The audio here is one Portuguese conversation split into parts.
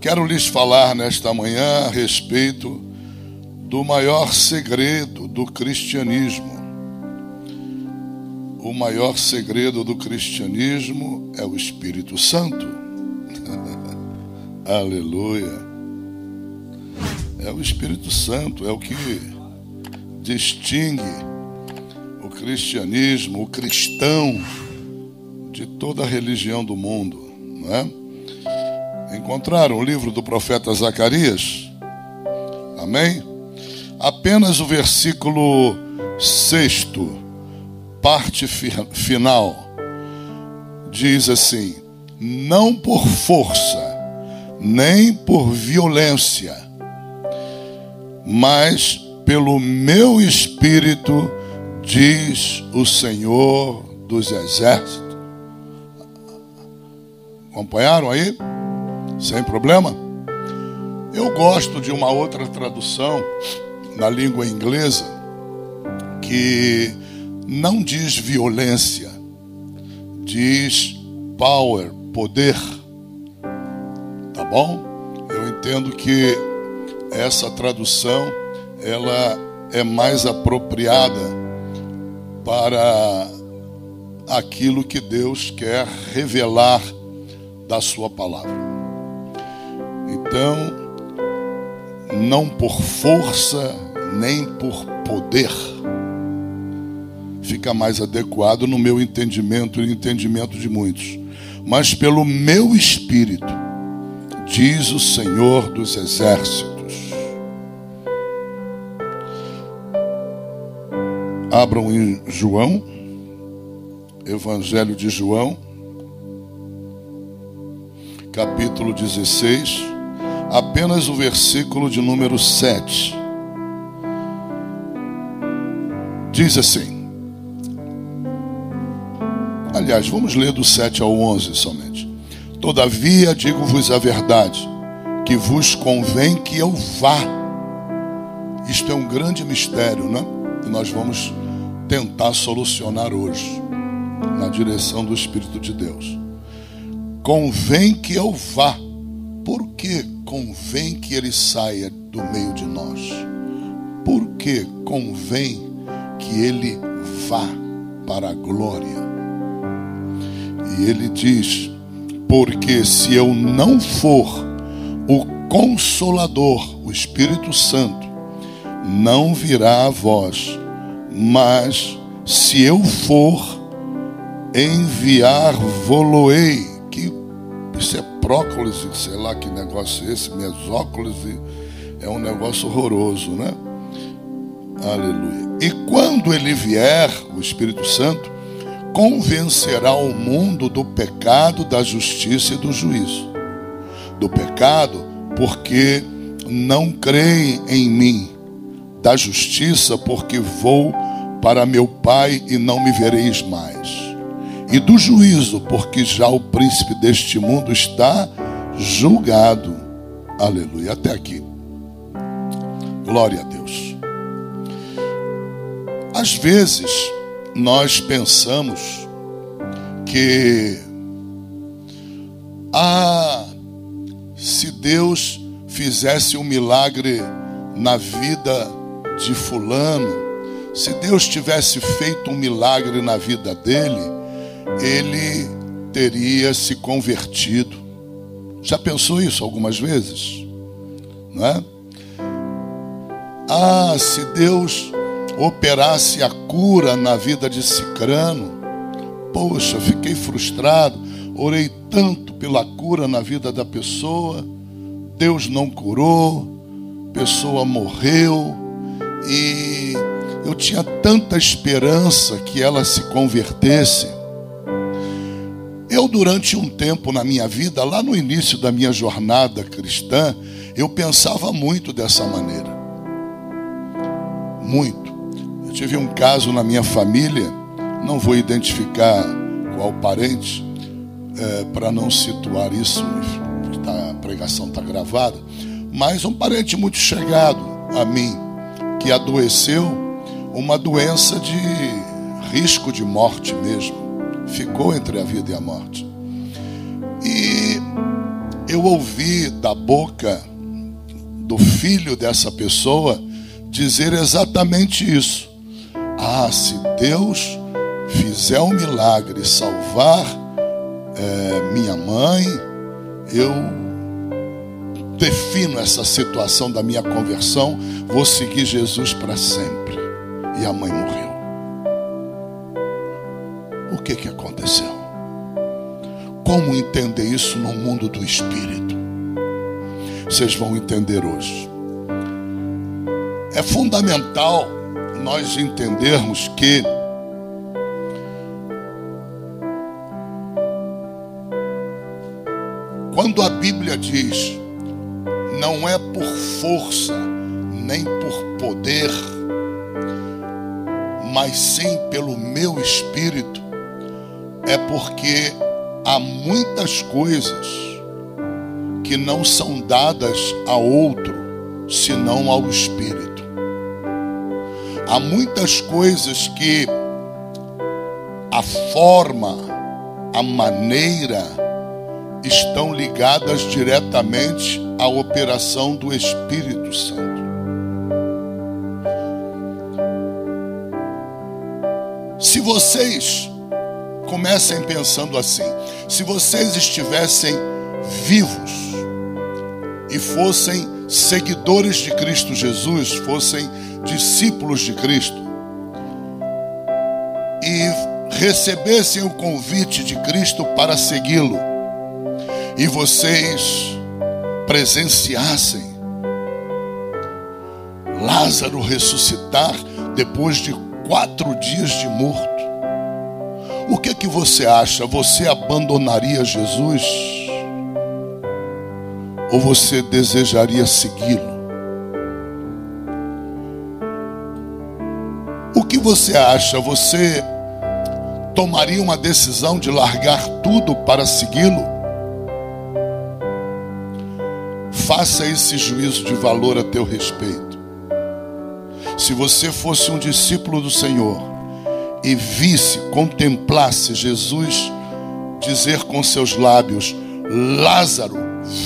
Quero lhes falar nesta manhã a respeito do maior segredo do cristianismo. O maior segredo do cristianismo é o Espírito Santo. Aleluia. É o Espírito Santo, é o que distingue o cristianismo, o cristão, de toda a religião do mundo, não é? Encontraram o livro do profeta Zacarias? Amém? Apenas o versículo 6º, parte final, diz assim: não por força, nem por violência, mas pelo meu Espírito, diz o Senhor dos Exércitos. Acompanharam aí? Sem problema? Eu gosto de uma outra tradução na língua inglesa que não diz violência, diz power, poder. Tá bom? Eu entendo que essa tradução ela é mais apropriada para aquilo que Deus quer revelar da sua palavra. Então, não por força nem por poder, fica mais adequado no meu entendimento e no entendimento de muitos, mas pelo meu Espírito, diz o Senhor dos Exércitos. Abram em João, Evangelho de João, capítulo 16, apenas o versículo de número 7. Diz assim, aliás, vamos ler do 7 ao 11 somente. Todavia, digo-vos a verdade, que vos convém que eu vá. Isto é um grande mistério, né? E nós vamos tentar solucionar hoje, na direção do Espírito de Deus. Convém que eu vá. Por que convém que ele saia do meio de nós? Por que convém que ele vá para a glória? E ele diz: porque se eu não for, o Consolador, o Espírito Santo, não virá a vós. Mas se eu for, enviar-vos-ei. Que isso é próclise, sei lá que negócio é esse, mesóclise, é um negócio horroroso, né? Aleluia. E quando ele vier, o Espírito Santo, convencerá o mundo do pecado, da justiça e do juízo. Do pecado, porque não creem em mim. Da justiça, porque vou para meu Pai e não me vereis mais. E do juízo, porque já o príncipe deste mundo está julgado. Aleluia. Até aqui. Glória a Deus. Às vezes, nós pensamos que se Deus fizesse um milagre na vida de fulano, se Deus tivesse feito um milagre na vida dele, ele teria se convertido. Já pensou isso algumas vezes? Não é? Se Deus operasse a cura na vida de cicrano, poxa, fiquei frustrado, orei tanto pela cura na vida da pessoa, Deus não curou, a pessoa morreu, e eu tinha tanta esperança que ela se convertesse. Eu, durante um tempo na minha vida, lá no início da minha jornada cristã, eu pensava muito dessa maneira. Muito. Eu tive um caso na minha família, não vou identificar qual parente, para não situar isso, a pregação está gravada, mas um parente muito chegado a mim, que adoeceu uma doença de risco de morte mesmo. Ficou entre a vida e a morte. E eu ouvi da boca do filho dessa pessoa dizer exatamente isso. Ah, se Deus fizer um milagre, salvar minha mãe, eu defino essa situação da minha conversão, vou seguir Jesus para sempre. E a mãe morreu. O que aconteceu? Como entender isso no mundo do espírito? Vocês vão entender hoje. É fundamental nós entendermos que quando a Bíblia diz não é por força nem por poder, mas sim pelo meu espírito, é porque há muitas coisas que não são dadas a outro, senão ao espírito. Há muitas coisas que a forma, a maneira, estão ligadas diretamente à operação do Espírito Santo. Se vocês comecem pensando assim, se vocês estivessem vivos e fossem seguidores de Cristo Jesus, fossem discípulos de Cristo e recebessem o convite de Cristo para segui-lo, e vocês presenciassem Lázaro ressuscitar depois de 4 dias de morto, o que você acha? Você abandonaria Jesus? Ou você desejaria segui-lo? O que você acha? Você tomaria uma decisão de largar tudo para segui-lo? Faça esse juízo de valor a teu respeito. Se você fosse um discípulo do Senhor e visse, contemplasse Jesus dizer com seus lábios: Lázaro,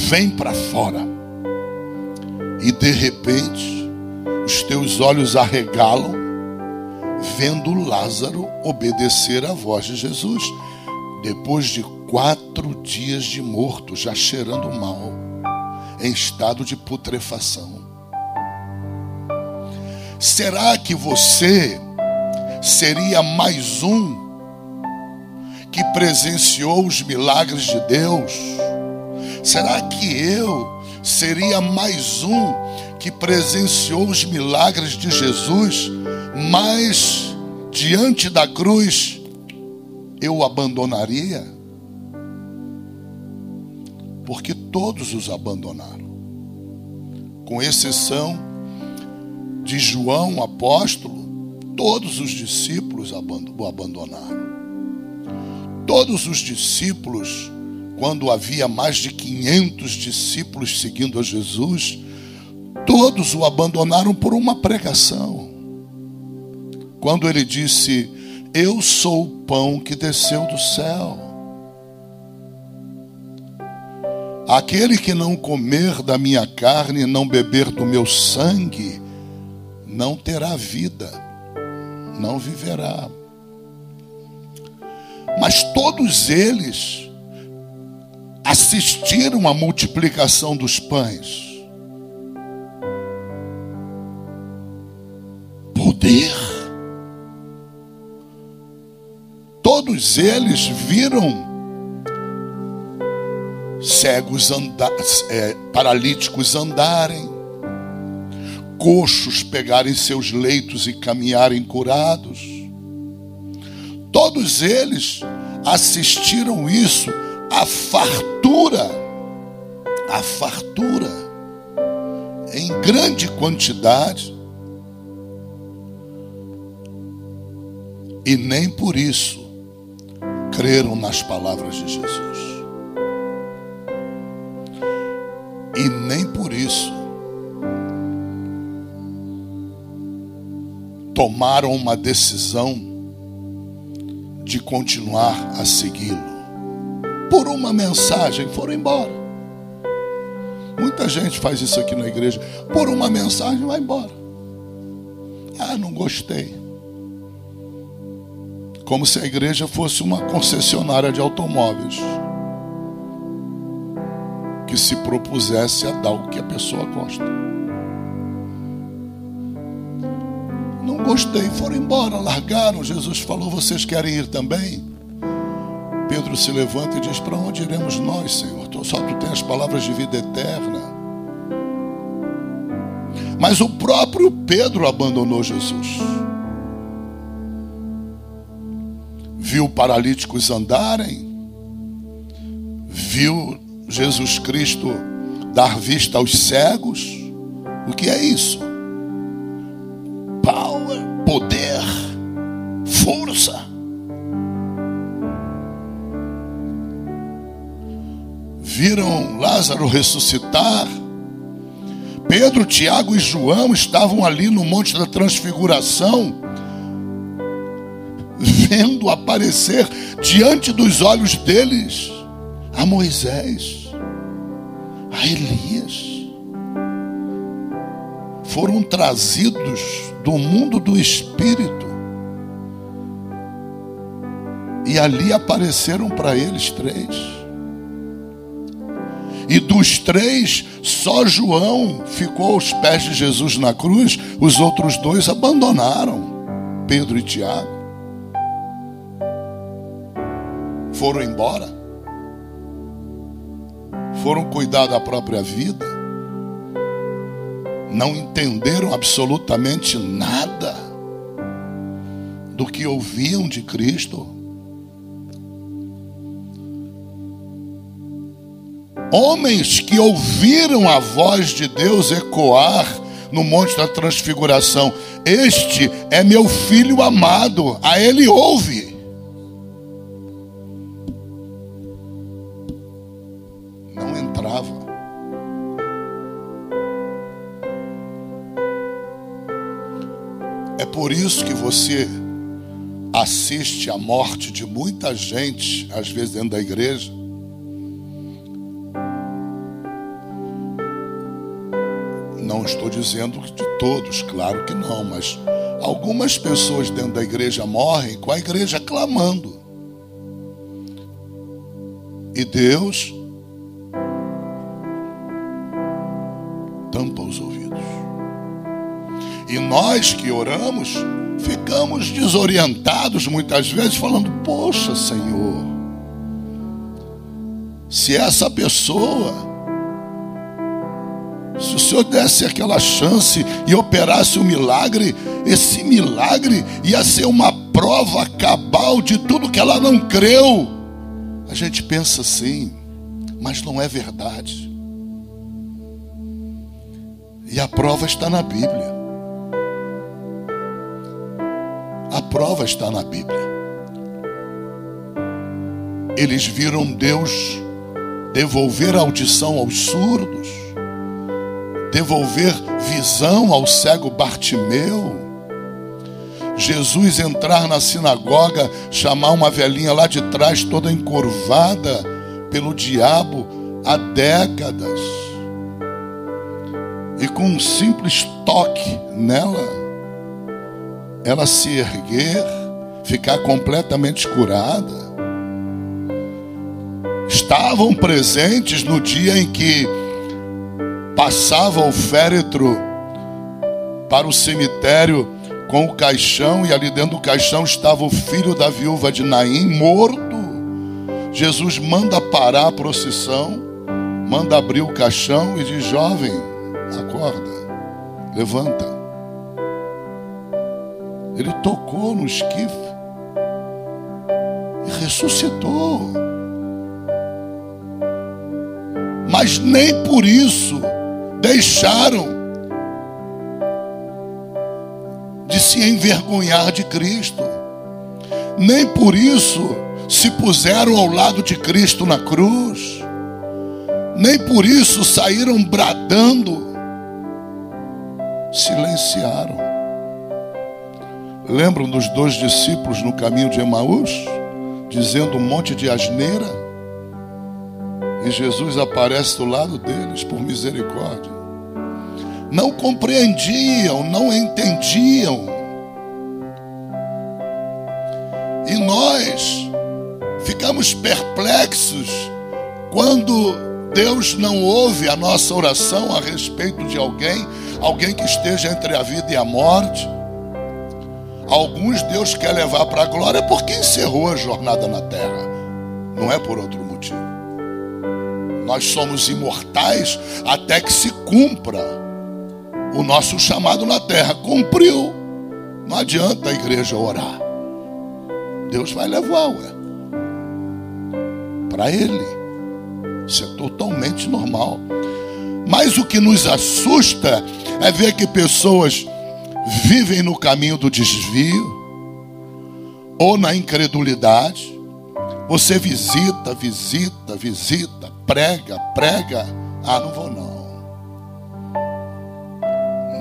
vem para fora, e de repente os teus olhos arregalam vendo Lázaro obedecer à voz de Jesus, depois de 4 dias de morto, já cheirando mal, em estado de putrefação. Será que você seria mais um que presenciou os milagres de Deus? Será que eu seria mais um que presenciou os milagres de Jesus, mas diante da cruz eu o abandonaria? Porque todos os abandonaram, com exceção de João, apóstolo. Todos os discípulos o abandonaram. Todos os discípulos, quando havia mais de 500 discípulos seguindo a Jesus, todos o abandonaram por uma pregação. Quando ele disse: eu sou o pão que desceu do céu. Aquele que não comer da minha carne e não beber do meu sangue, não terá vida, não viverá. Mas todos eles assistiram à multiplicação dos pães. Poder. Todos eles viram cegos paralíticos andarem, coxos pegarem seus leitos e caminharem curados. Todos eles assistiram isso, a fartura, em grande quantidade, e nem por isso creram nas palavras de Jesus. E nem por isso tomaram uma decisão de continuar a segui-lo. Por uma mensagem foram embora. Muita gente faz isso aqui na igreja. Por uma mensagem, vai embora. Ah, não gostei. Como se a igreja fosse uma concessionária de automóveis que se propusesse a dar o que a pessoa gosta. Não gostei, foram embora, largaram. Jesus falou: vocês querem ir também? Pedro se levanta e diz: para onde iremos nós, Senhor? Só tu tens as palavras de vida eterna. Mas o próprio Pedro abandonou Jesus. Viu paralíticos andarem, viu Jesus Cristo dar vista aos cegos. O que é isso? Power, poder, força. Viram Lázaro ressuscitar. Pedro, Tiago e João estavam ali no Monte da Transfiguração, vendo aparecer diante dos olhos deles a Moisés, a Elias. Foram trazidos do mundo do Espírito e ali apareceram para eles três. E dos três, só João ficou aos pés de Jesus na cruz. Os outros dois abandonaram, Pedro e Tiago. Foram embora. Foram cuidar da própria vida. Não entenderam absolutamente nada do que ouviam de Cristo. Homens que ouviram a voz de Deus ecoar no Monte da Transfiguração: este é meu filho amado, a ele ouve. Não entrava. É por isso que você assiste à morte de muita gente, às vezes dentro da igreja. Não estou dizendo de todos, claro que não, mas algumas pessoas dentro da igreja morrem com a igreja clamando. E Deus tampa os ouvidos. E nós que oramos, ficamos desorientados muitas vezes, falando: poxa, Senhor, se essa pessoa, se o Senhor desse aquela chance e operasse um milagre, esse milagre ia ser uma prova cabal de tudo que ela não creu. A gente pensa assim, mas não é verdade. E a prova está na Bíblia. A prova está na Bíblia. Eles viram Deus devolver a audição aos surdos, devolver visão ao cego Bartimeu, Jesus entrar na sinagoga, chamar uma velhinha lá de trás toda encurvada pelo diabo há décadas, e com um simples toque nela, ela se erguer, ficar completamente curada. Estavam presentes no dia em que passava o féretro para o cemitério com o caixão, e ali dentro do caixão estava o filho da viúva de Naim, morto. Jesus manda parar a procissão, manda abrir o caixão e diz: jovem, acorda, levanta. Ele tocou no esquife e ressuscitou. Mas nem por isso deixaram de se envergonhar de Cristo. Nem por isso se puseram ao lado de Cristo na cruz. Nem por isso saíram bradando. Silenciaram. Lembram dos 2 discípulos no caminho de Emaús, dizendo um monte de asneira? E Jesus aparece do lado deles por misericórdia. Não compreendiam, não entendiam. E nós ficamos perplexos quando Deus não ouve a nossa oração a respeito de alguém que esteja entre a vida e a morte. Alguns Deus quer levar para a glória porque encerrou a jornada na terra. Não é por outro motivo. Nós somos imortais até que se cumpra o nosso chamado na terra. Cumpriu. Não adianta a igreja orar. Deus vai levar, para Ele. Isso é totalmente normal. Mas o que nos assusta é ver que pessoas vivem no caminho do desvio ou na incredulidade. Você visita, prega. Ah, não vou não.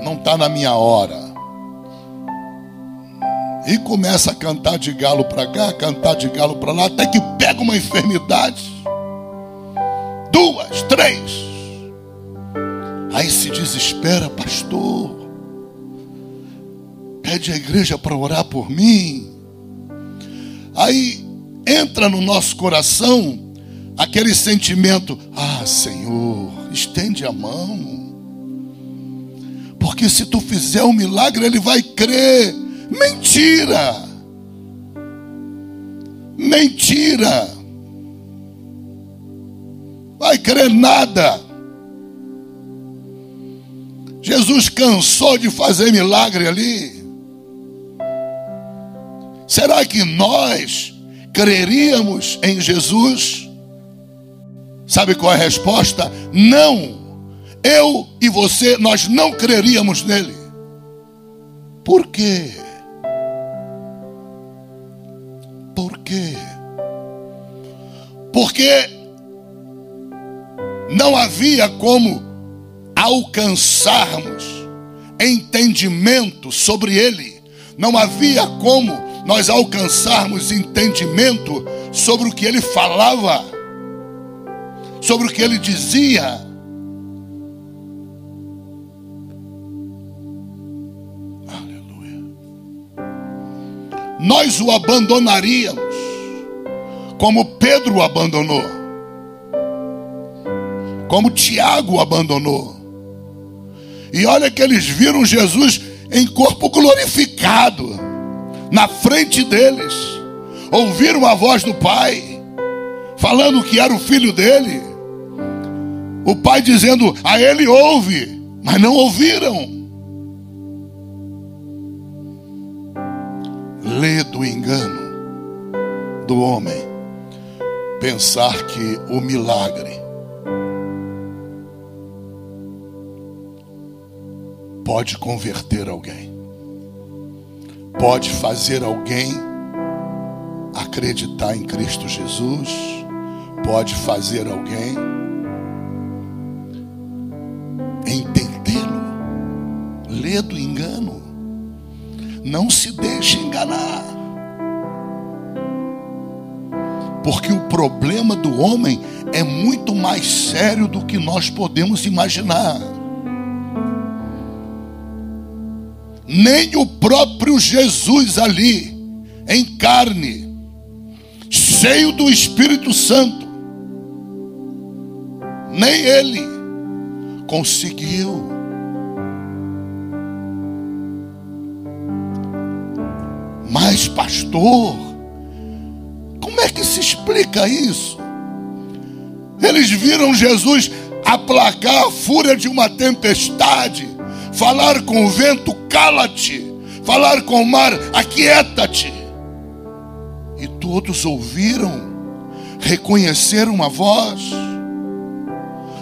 Não está na minha hora. E começa a cantar de galo para cá, cantar de galo para lá, até que pega uma enfermidade. 2, 3. Aí se desespera, pastor. Pede a igreja para orar por mim. Aí entra no nosso coração aquele sentimento: ah, Senhor, estende a mão. Porque se tu fizer um milagre, ele vai crer. Mentira! Mentira! Vai crer nada. Jesus cansou de fazer milagre ali. Será que nós creríamos em Jesus? Sabe qual é a resposta? Não. Eu e você, nós não creríamos nele. Por quê? Por quê? Porque não havia como alcançarmos entendimento sobre ele. Não havia como nós alcançarmos entendimento sobre o que ele falava, sobre o que ele dizia. Aleluia. Nós o abandonaríamos, como Pedro o abandonou, como Tiago o abandonou. E olha que eles viram Jesus em corpo glorificado, na frente deles. Ouviram a voz do Pai, falando que era o filho dele. O Pai dizendo: a ele ouve, mas não ouviram. Lê do engano do homem pensar que o milagre pode converter alguém, pode fazer alguém acreditar em Cristo Jesus, pode fazer alguém entendê-lo. Lê do engano. Não se deixe enganar. Porque o problema do homem é muito mais sério do que nós podemos imaginar. Nem o próprio Jesus ali, em carne, cheio do Espírito Santo, nem ele conseguiu. Mas, pastor, como é que se explica isso? Eles viram Jesus aplacar a fúria de uma tempestade, falar com o vento: cala-te. Falar com o mar: aquieta-te. E todos ouviram, reconheceram a voz.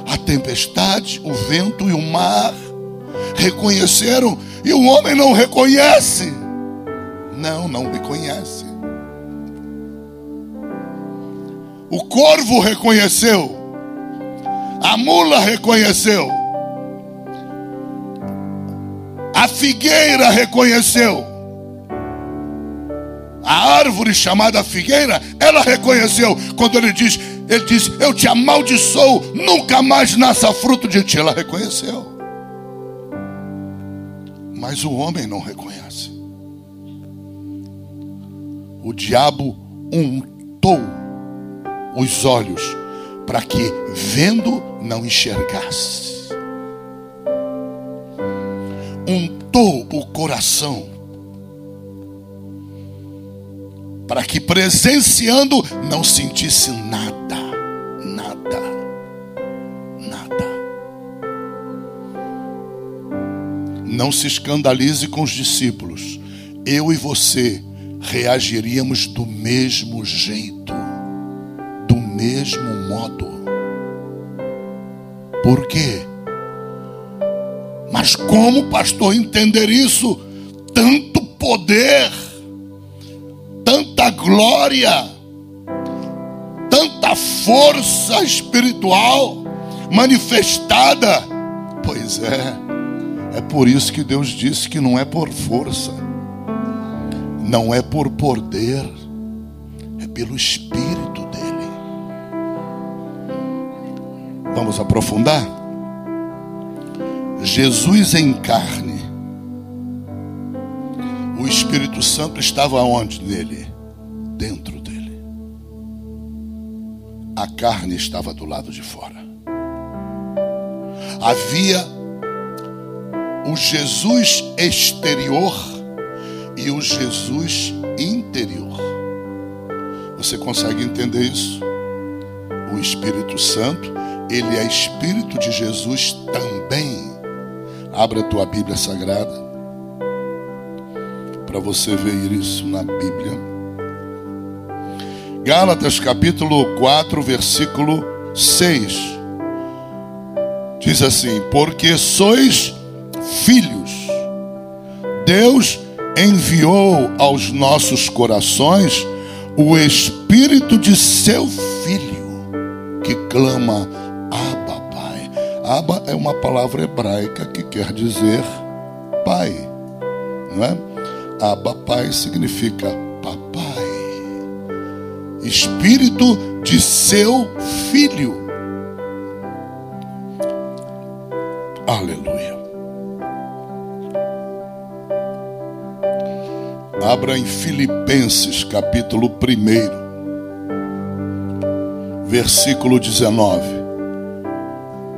A tempestade, o vento e o mar reconheceram, e o homem não reconhece. Não reconhece. O corvo reconheceu, a mula reconheceu, a figueira reconheceu, a árvore chamada figueira, ela reconheceu. Quando ele diz: Ele disse: eu te amaldiçoo, nunca mais nasça fruto de ti. Ela reconheceu. Mas o homem não reconhece. O diabo untou os olhos para que, vendo, não enxergasse. Untou o coração para que, presenciando, não sentisse nada, nada, nada. Não se escandalize com os discípulos. Eu e você reagiríamos do mesmo jeito, do mesmo modo. Por quê? Mas como, pastor, entender isso? Tanto poder, tanta glória, tanta força espiritual manifestada. Pois é por isso que Deus disse que não é por força, não é por poder, é pelo Espírito dele. Vamos aprofundar? Jesus em carne. O Espírito Santo estava onde nele? Dentro dele. A carne estava do lado de fora. Havia o Jesus exterior e o Jesus interior. Você consegue entender isso? O Espírito Santo, ele é Espírito de Jesus também. Abra a tua Bíblia Sagrada para você ver isso na Bíblia. Gálatas capítulo 4, versículo 6. Diz assim: porque sois filhos, Deus enviou aos nossos corações o Espírito de seu Filho, que clama: Abba, Pai. Abba é uma palavra hebraica que quer dizer Pai, não é? Abba, Pai, significa papai. Espírito de seu Filho. Aleluia. Abra em Filipenses capítulo 1, versículo 19.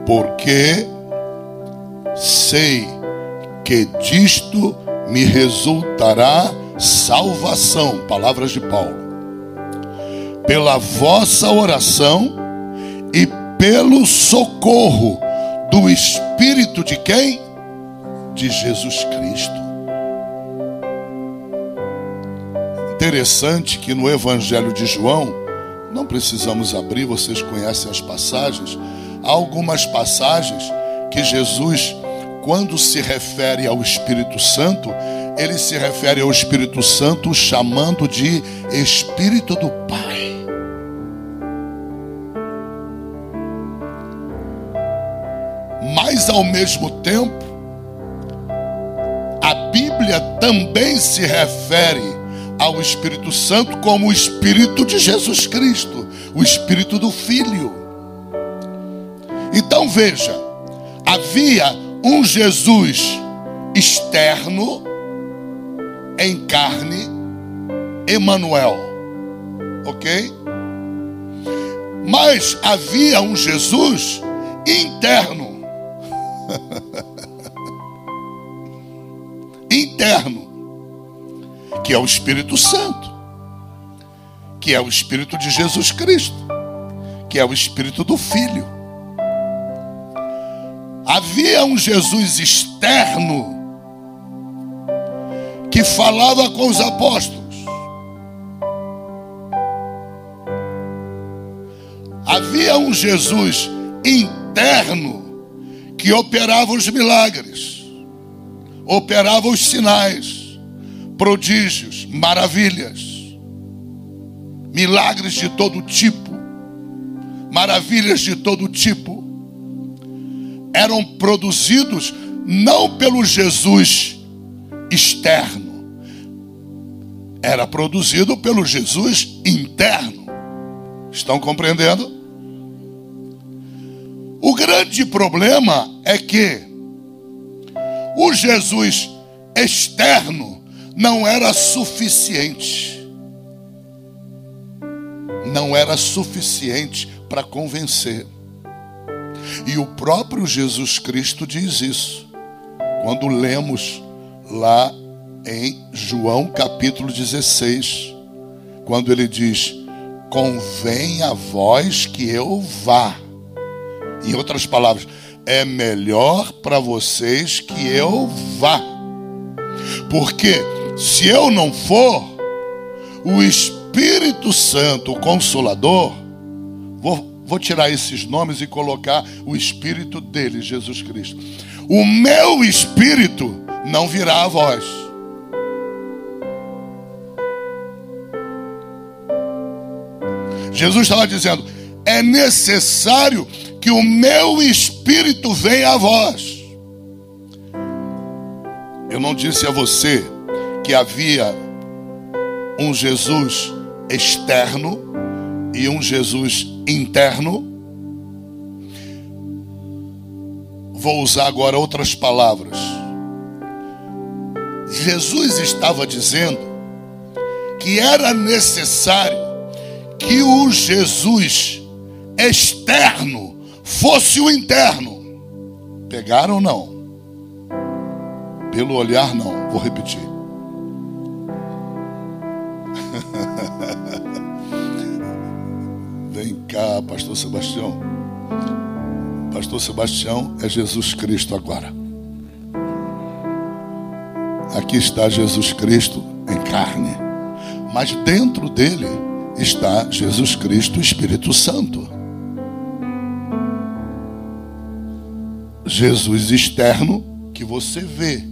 Porque sei que disto me resultará salvação, palavras de Paulo, pela vossa oração e pelo socorro do Espírito de quem? De Jesus Cristo. Interessante que no Evangelho de João, não precisamos abrir, vocês conhecem as passagens. Há algumas passagens que Jesus, quando se refere ao Espírito Santo, ele se refere ao Espírito Santo chamando de Espírito do Pai. Mas ao mesmo tempo, a Bíblia também se refere ao Espírito Santo como o Espírito de Jesus Cristo, o Espírito do Filho. Então veja, havia um Jesus externo, em carne, Emanuel, ok? Mas havia um Jesus interno, interno, que é o Espírito Santo, que é o Espírito de Jesus Cristo, que é o Espírito do Filho. Havia um Jesus externo que falava com os apóstolos. Havia um Jesus interno que operava os milagres, operava os sinais, prodígios, maravilhas, milagres de todo tipo, maravilhas de todo tipo, eram produzidos não pelo Jesus externo, era produzido pelo Jesus interno. Estão compreendendo? grande problema é que o Jesus externo não era suficiente. Não era suficiente para convencer. E o próprio Jesus Cristo diz isso. Quando lemos lá em João capítulo 16, quando ele diz: convém a vós que eu vá. Em outras palavras, é melhor para vocês que eu vá. Porque se eu não for, o Espírito Santo, o Consolador, vou tirar esses nomes e colocar o Espírito dele, Jesus Cristo. O meu Espírito não virá a vós. Jesus estava dizendo: é necessário que o meu Espírito venha a vós. Eu não disse a você que havia um Jesus externo e um Jesus interno? Vou usar agora outras palavras. Jesus estava dizendo que era necessário que o Jesus externo fosse o interno. Pegaram ou não? Pelo olhar não, vou repetir. Vem cá, pastor Sebastião. Pastor Sebastião é Jesus Cristo agora. Aqui está Jesus Cristo em carne, mas dentro dele está Jesus Cristo, o Espírito Santo. Jesus externo que você vê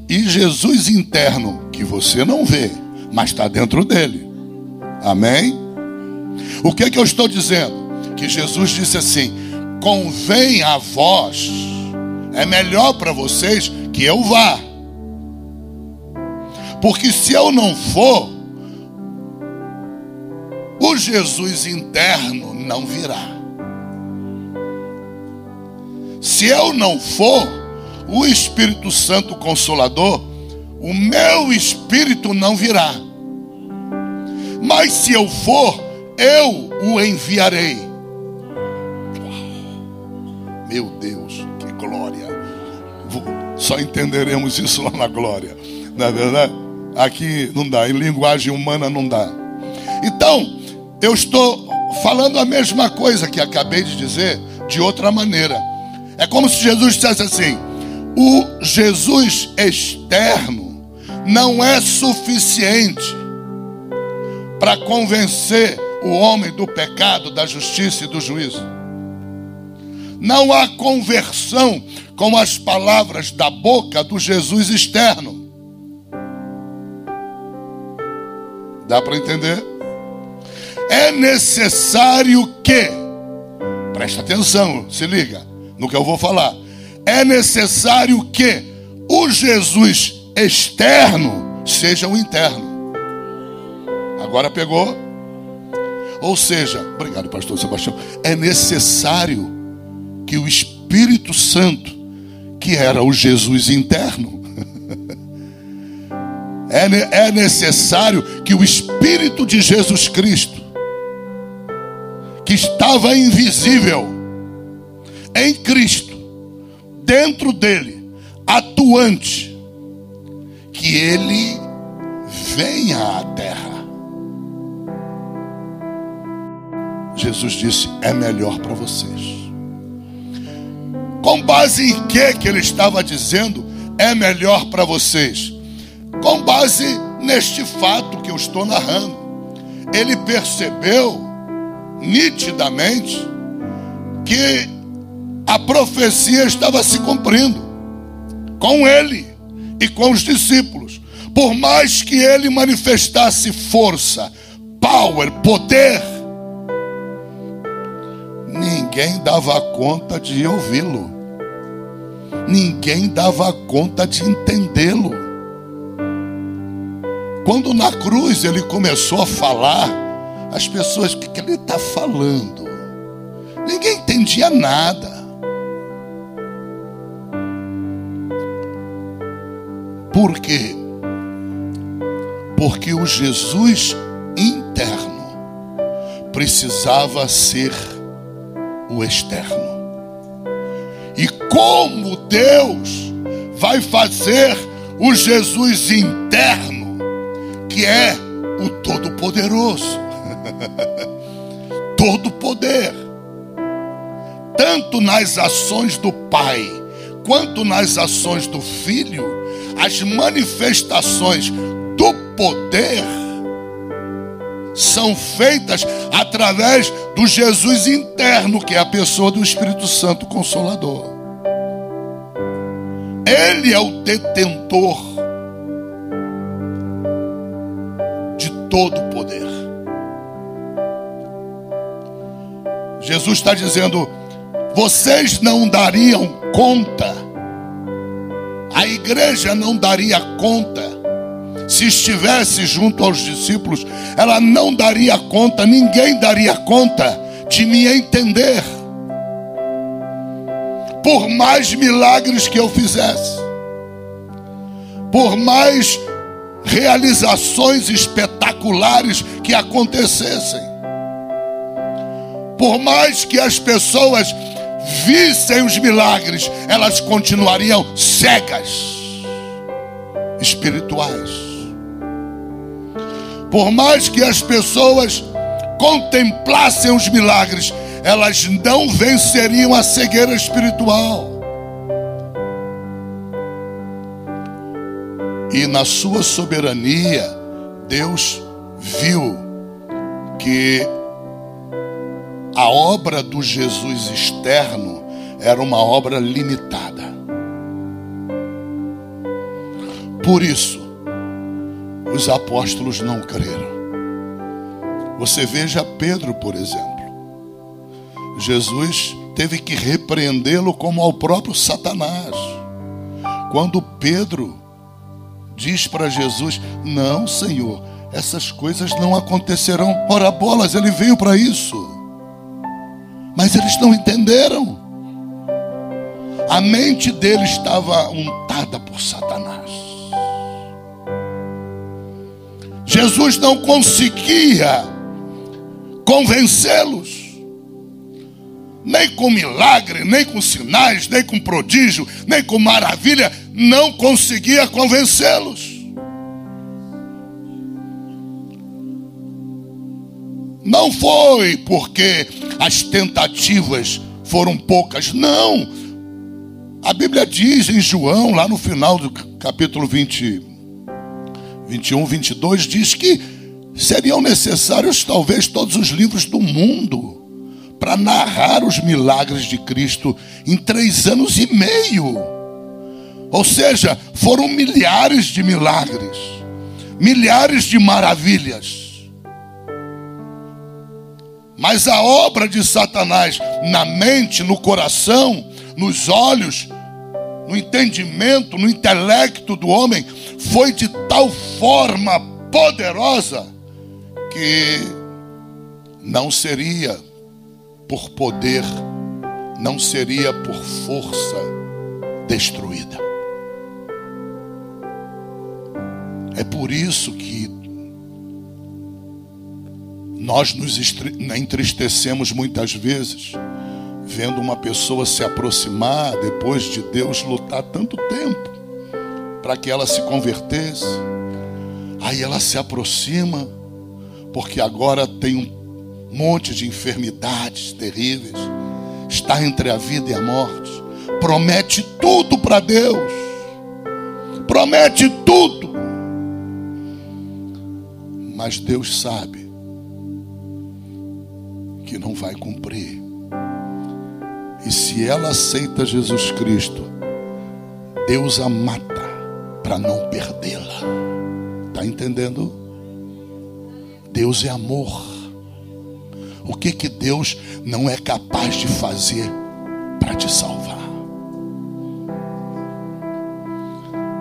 e Jesus interno que você não vê, mas está dentro dele. Amém? O que é que eu estou dizendo? Que Jesus disse assim: convém a vós, é melhor para vocês que eu vá, porque se eu não for, o Jesus interno não virá. Se eu não for, o Espírito Santo Consolador, o meu Espírito não virá. Mas se eu for, eu o enviarei. Meu Deus, que glória! Só entenderemos isso lá na glória. Não é verdade? Aqui não dá, em linguagem humana não dá. Então, eu estou falando a mesma coisa que acabei de dizer, de outra maneira. É como se Jesus dissesse assim: o Jesus externo não é suficiente para convencer o homem do pecado, da justiça e do juízo. Não há conversão com as palavras da boca do Jesus externo. Dá para entender? É necessário que, presta atenção, se liga no que eu vou falar. É necessário que o Jesus externo seja o interno. Agora pegou? Ou seja, obrigado, pastor Sebastião. É necessário que o Espírito Santo, que era o Jesus interno, é necessário que o Espírito de Jesus Cristo, que estava invisível em Cristo, dentro dele, atuante, que ele venha à terra. Jesus disse: é melhor para vocês. Com base em que ele estava dizendo é melhor para vocês? Com base neste fato que eu estou narrando. Ele percebeu nitidamente que a profecia estava se cumprindo com ele e com os discípulos. Por mais que ele manifestasse força, power, poder, ninguém dava conta de ouvi-lo. Ninguém dava conta de entendê-lo. Quando na cruz ele começou a falar, as pessoas: o que ele está falando? Ninguém entendia nada. Por quê? Porque o Jesus interno precisava ser o externo. E como Deus vai fazer o Jesus interno, que é o Todo-Poderoso, todo poder, tanto nas ações do Pai quanto nas ações do Filho, as manifestações do poder são feitas através do Jesus interno, que é a pessoa do Espírito Santo Consolador. Ele é o detentor de todo o poder. Jesus está dizendo: vocês não dariam conta, a igreja não daria conta. Se estivesse junto aos discípulos, ela não daria conta, ninguém daria conta de me entender. Por mais milagres que eu fizesse, por mais realizações espetaculares que acontecessem, por mais que as pessoas vissem os milagres, elas continuariam cegas espirituais. Por mais que as pessoas contemplassem os milagres, elas não venceriam a cegueira espiritual. E na sua soberania, Deus viu que a obra do Jesus externo era uma obra limitada. Por isso, os apóstolos não creram. Você veja Pedro, por exemplo. Jesus teve que repreendê-lo como ao próprio Satanás. Quando Pedro diz para Jesus: não, Senhor, essas coisas não acontecerão. Ora bolas, ele veio para isso. Mas eles não entenderam. A mente dele estava untada por Satanás. Jesus não conseguia convencê-los, nem com milagre, nem com sinais, nem com prodígio, nem com maravilha, não conseguia convencê-los. Não foi porque as tentativas foram poucas, não. A Bíblia diz em João, lá no final do capítulo 21, 22, diz que seriam necessários talvez todos os livros do mundo para narrar os milagres de Cristo em 3 anos e meio. Ou seja, foram milhares de milagres, milhares de maravilhas. Mas a obra de Satanás na mente, no coração, nos olhos, no entendimento, no intelecto do homem, foi de tal forma poderosa que não seria por poder, não seria por força destruída. É por isso que nós nos entristecemos muitas vezes vendo uma pessoa se aproximar depois de Deus lutar tanto tempo para que ela se convertesse. Aí ela se aproxima porque agora tem um monte de enfermidades terríveis, está entre a vida e a morte, promete tudo para Deus, promete tudo, mas Deus sabe que não vai cumprir. E se ela aceita Jesus Cristo, Deus a mata para não perdê-la. Está entendendo? Deus é amor. O que Deus não é capaz de fazer para te salvar?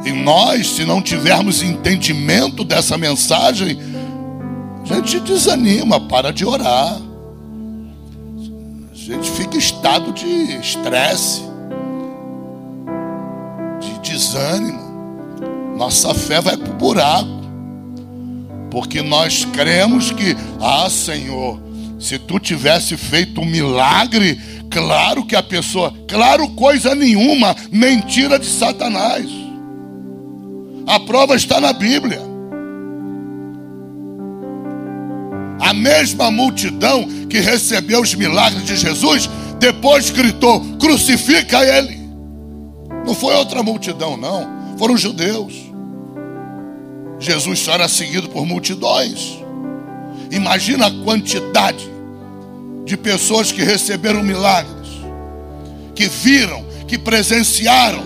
E nós, se não tivermos entendimento dessa mensagem, a gente desanima, para de orar. A gente fica em estado de estresse, de desânimo. Nossa fé vai para o buraco. Porque nós cremos que, Senhor, se tu tivesse feito um milagre, claro que a pessoa, claro, coisa nenhuma, mentira de Satanás. A prova está na Bíblia. A mesma multidão que recebeu os milagres de Jesus, depois gritou: crucifica ele. Não foi outra multidão, não, foram os judeus. Jesus só era seguido por multidões. Imagina a quantidade de pessoas que receberam milagres, que viram, que presenciaram,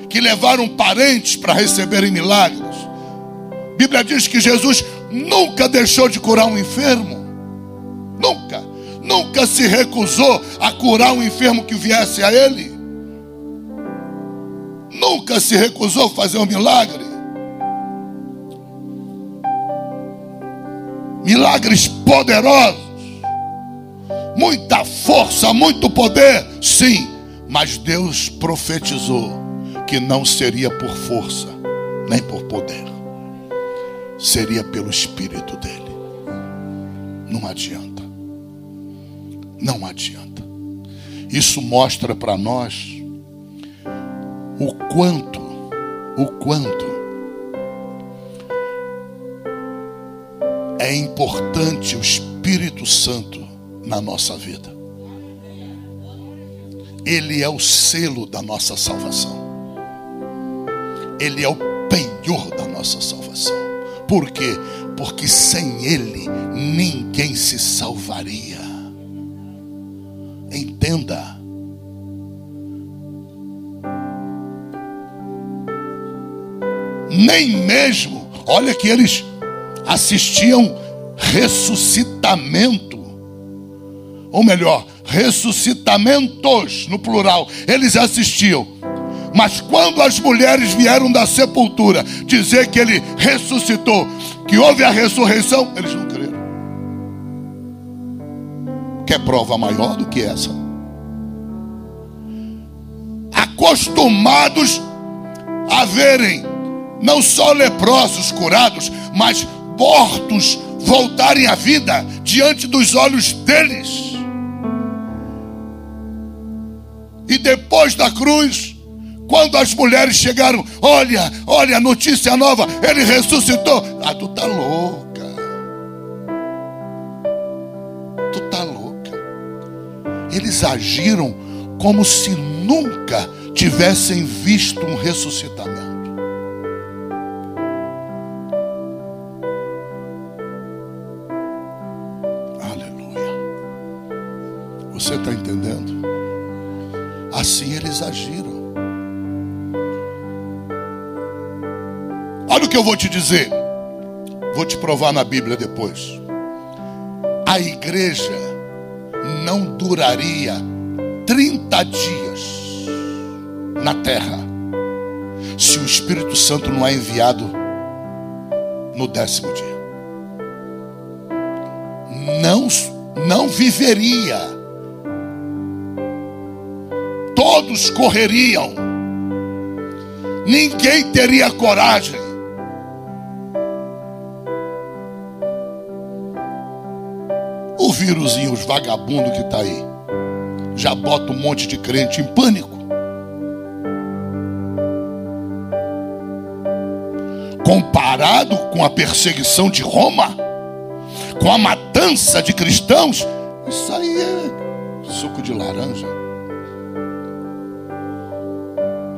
que levaram parentes para receberem milagres. A Bíblia diz que Jesus nunca deixou de curar um enfermo. Nunca se recusou a curar um enfermo que viesse a ele. Nunca se recusou a fazer um milagre. Milagres poderosos, muita força, muito poder, sim, mas Deus profetizou que não seria por força, nem por poder, seria pelo Espírito dele. Não adianta, não adianta. Isso mostra para nós o quanto é importante o Espírito Santo na nossa vida. Ele é o selo da nossa salvação. Ele é o penhor da nossa salvação. Por quê? Porque sem Ele ninguém se salvaria. Entenda. Nem mesmo, olha que eles assistiam ressuscitamento, ou melhor, ressuscitamentos no plural. Eles assistiam, mas quando as mulheres vieram da sepultura dizer que ele ressuscitou, que houve a ressurreição, eles não creram. Quer prova maior do que essa? Acostumados a verem não só leprosos curados, mas mortos voltarem à vida diante dos olhos deles. E depois da cruz, quando as mulheres chegaram, olha, notícia nova, ele ressuscitou. Tu tá louca. Tu tá louca. Eles agiram como se nunca tivessem visto um ressuscitamento. Você está entendendo? Assim eles agiram. Olha o que eu vou te dizer. Vou te provar na Bíblia depois. A igreja não duraria 30 dias na terra se o Espírito Santo não é enviado no 10º dia. Não viveria. Todos correriam. Ninguém teria coragem. O vírusinho, os vagabundos que está aí, já bota um monte de crente em pânico. Comparado com a perseguição de Roma, com a matança de cristãos, isso aí é suco de laranja.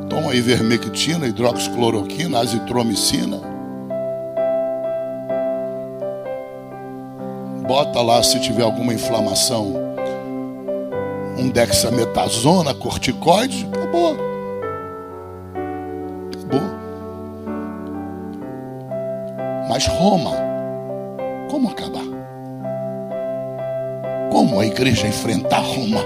Toma ivermectina, hidroxicloroquina, azitromicina. Bota lá, se tiver alguma inflamação, um dexametasona, corticoide, acabou. Mas Roma, como acabar? Como a igreja enfrentar Roma?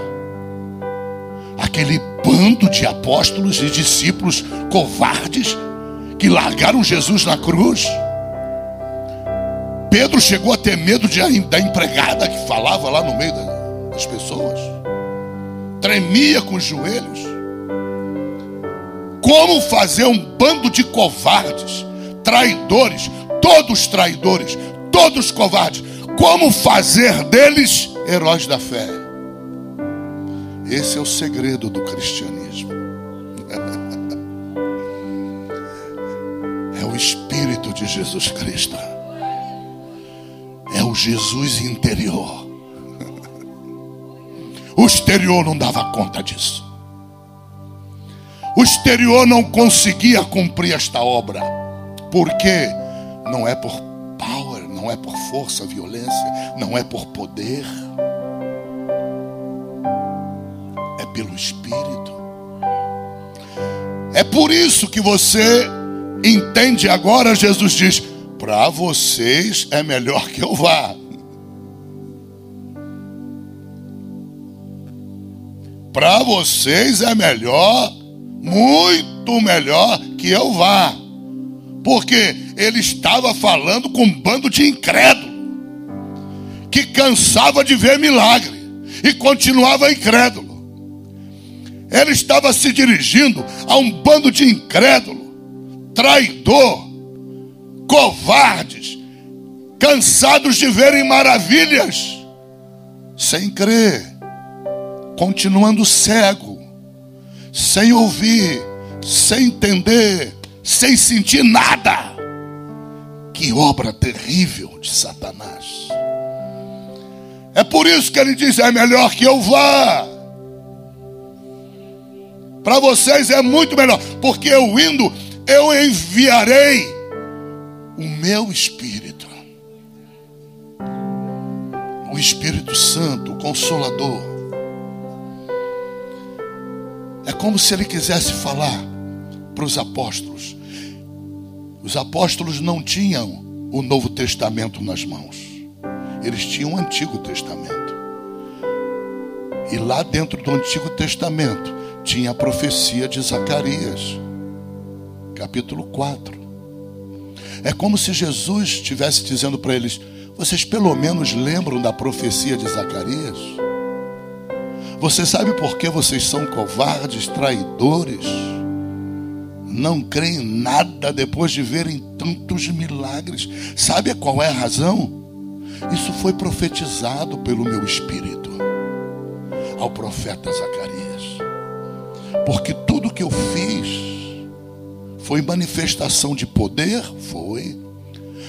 Aquele bando de apóstolos e discípulos covardes que largaram Jesus na cruz. Pedro chegou a ter medo da empregada que falava lá no meio das pessoas, tremia com os joelhos. Como fazer um bando de covardes, traidores, todos covardes, como fazer deles heróis da fé? Esse é o segredo do cristianismo. É o Espírito de Jesus Cristo. É o Jesus interior. O exterior não dava conta disso. O exterior não conseguia cumprir esta obra. Por quê? Não é por power, não é por força, violência, não é por poder. É pelo Espírito. É por isso que você entende agora. Jesus diz: para vocês é melhor que eu vá. Para vocês é melhor, muito melhor que eu vá. Porque ele estava falando com um bando de incrédulo, que cansava de ver milagre e continuava incrédulo. Ele estava se dirigindo a um bando de incrédulo, traidor, covardes, cansados de verem maravilhas, sem crer, continuando cego, sem ouvir, sem entender, sem sentir nada. Que obra terrível de Satanás. É por isso que ele diz: é melhor que eu vá. Para vocês é muito melhor, porque eu indo, eu enviarei o meu Espírito, o Espírito Santo, o Consolador. É como se ele quisesse falar para os apóstolos. Os apóstolos não tinham o Novo Testamento nas mãos. Eles tinham o Antigo Testamento. E lá dentro do Antigo Testamento tinha a profecia de Zacarias, capítulo 4. É como se Jesus estivesse dizendo para eles: vocês pelo menos lembram da profecia de Zacarias? Você sabe por que vocês são covardes, traidores? Não creem em nada depois de verem tantos milagres. Sabe qual é a razão? Isso foi profetizado pelo meu Espírito ao profeta Zacarias. Porque tudo que eu fiz foi manifestação de poder? Foi.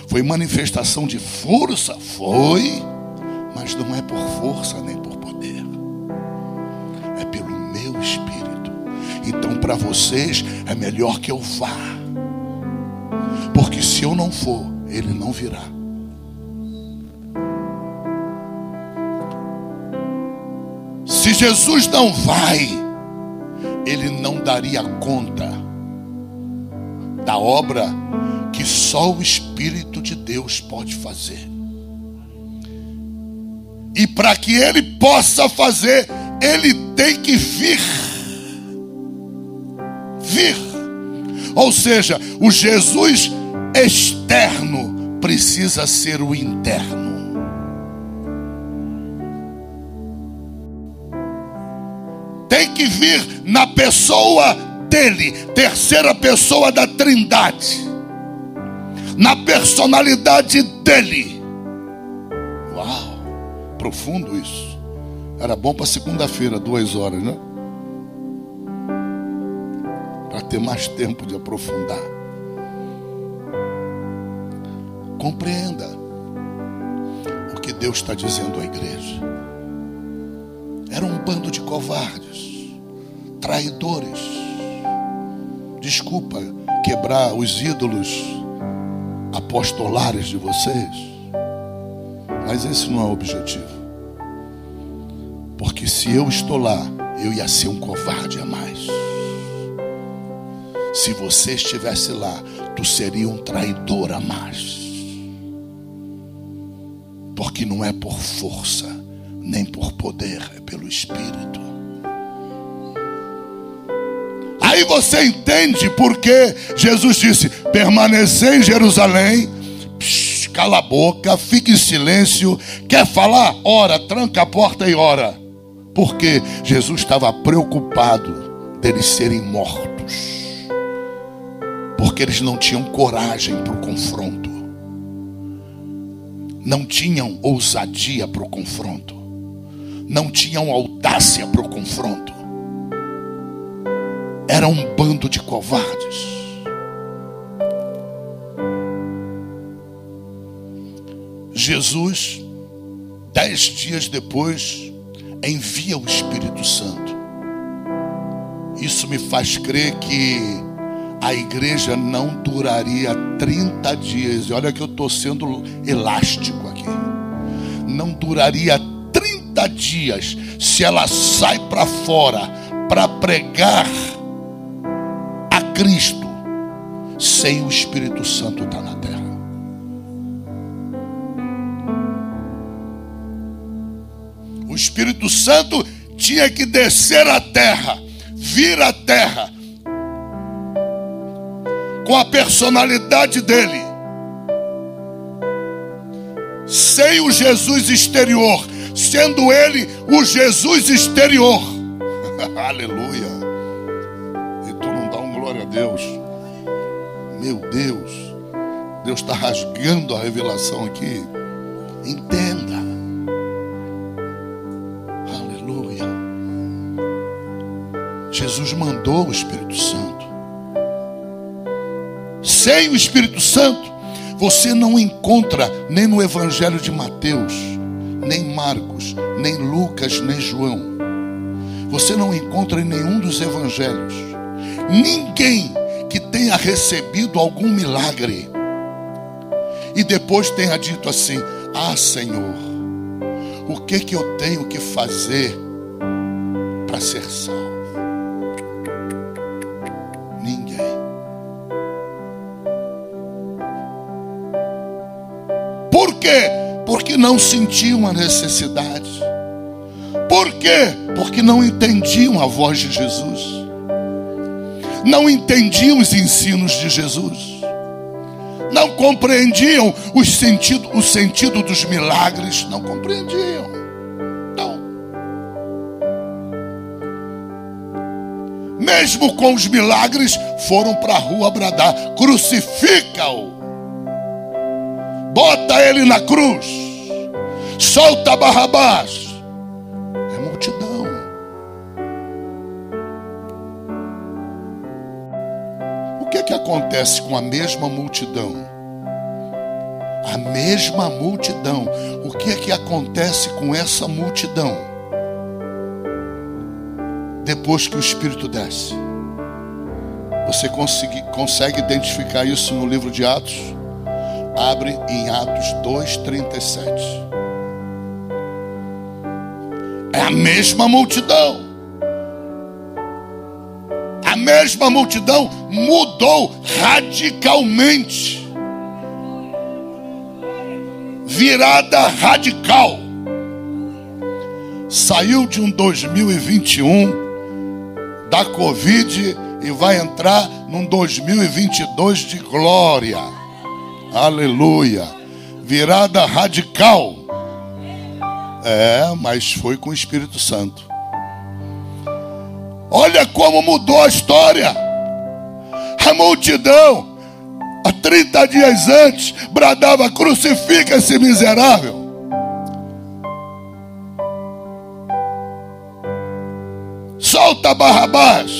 Foi manifestação de força? Foi. Mas não é por força nem por poder. É pelo meu Espírito. Então para vocês é melhor que eu vá. Porque se eu não for, ele não virá. Se Jesus não vai, ele não daria conta da obra que só o Espírito de Deus pode fazer. E para que ele possa fazer, ele tem que vir. Ou seja, o Jesus externo precisa ser o interno. Tem que vir na pessoa dele, terceira pessoa da Trindade, na personalidade dele. Uau, profundo isso. Era bom para segunda-feira, 2 horas, né? Para ter mais tempo de aprofundar. Compreenda o que Deus está dizendo à igreja. Era um bando de covardes, traidores. Desculpa quebrar os ídolos apostolares de vocês, mas esse não é o objetivo. Porque se eu estou lá, eu ia ser um covarde a mais. Se você estivesse lá, tu seria um traidor a mais. Porque não é por força, nem por poder, é pelo Espírito. Aí você entende porque Jesus disse: permanecer em Jerusalém. cala a boca, fica em silêncio. Quer falar? Ora, tranca a porta e ora. Porque Jesus estava preocupado deles serem mortos. Porque eles não tinham coragem para o confronto. Não tinham ousadia para o confronto. Não tinham audácia para o confronto. Era um bando de covardes. Jesus, 10 dias depois, envia o Espírito Santo. Isso me faz crer que a igreja não duraria 30 dias. E olha que eu estou sendo elástico aqui. Não duraria 30 dias se ela sai para fora para pregar a Cristo sem o Espírito Santo estar na terra. O Espírito Santo tinha que descer à terra, vir à terra, com a personalidade dele, sem o Jesus exterior, sendo ele o Jesus exterior. Aleluia. E tu não dá um glória a Deus? Meu Deus, Deus está rasgando a revelação aqui. Entenda. Aleluia. Jesus mandou o Espírito Santo. Sem o Espírito Santo, você não encontra nem no Evangelho de Mateus, nem Marcos, nem Lucas, nem João. Você não encontra em nenhum dos evangelhos ninguém que tenha recebido algum milagre e depois tenha dito assim: ah, Senhor, o que eu tenho que fazer para ser salvo? Ninguém. Por quê? Porque não sentiam a necessidade. Por quê? Porque não entendiam a voz de Jesus. Não entendiam os ensinos de Jesus. Não compreendiam o sentido dos milagres. Não compreendiam. Não. Mesmo com os milagres, foram para a rua bradar: crucifica-o. Bota ele na cruz. Solta Barrabás. É multidão. O que acontece com a mesma multidão? A mesma multidão. O que acontece com essa multidão depois que o Espírito desce? Você consegue identificar isso no livro de Atos? Abre em Atos 2:37. É a mesma multidão. A mesma multidão mudou radicalmente. Virada radical. Saiu de um 2021 da Covid e vai entrar num 2022 de glória. Aleluia. Virada radical. Mas foi com o Espírito Santo. Olha como mudou a história. A multidão, há 30 dias antes, bradava: crucifica esse miserável. Solta Barrabás.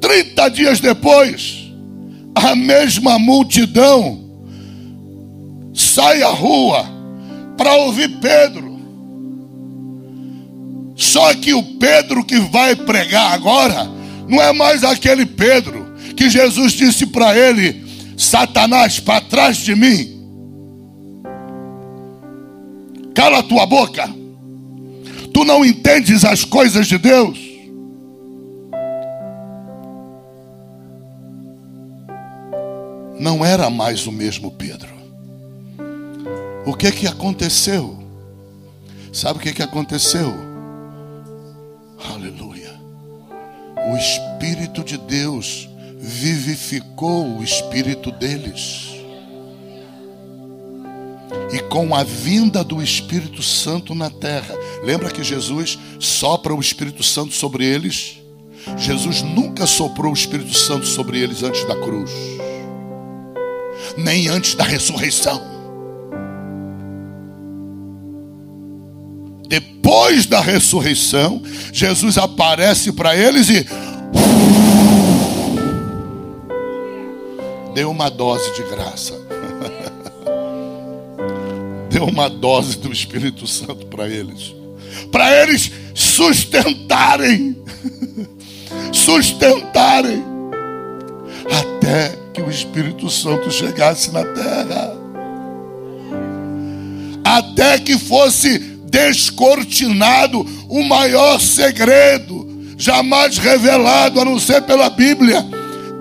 Trinta dias depois, a mesma multidão sai à rua para ouvir Pedro. Só que o Pedro que vai pregar agora não é mais aquele Pedro que Jesus disse para ele: Satanás, para trás de mim. Cala a tua boca. Tu não entendes as coisas de Deus. Não era mais o mesmo Pedro. O que aconteceu? Sabe o que aconteceu? Aleluia. O Espírito de Deus vivificou o espírito deles. E com a vinda do Espírito Santo na terra, lembra que Jesus sopra o Espírito Santo sobre eles? Jesus nunca soprou o Espírito Santo sobre eles antes da cruz, nem antes da ressurreição. Depois da ressurreição, Jesus aparece para eles e deu uma dose de graça. Deu uma dose do Espírito Santo para eles sustentarem até que o Espírito Santo chegasse na terra, até que fosse descortinado o maior segredo jamais revelado, a não ser pela Bíblia,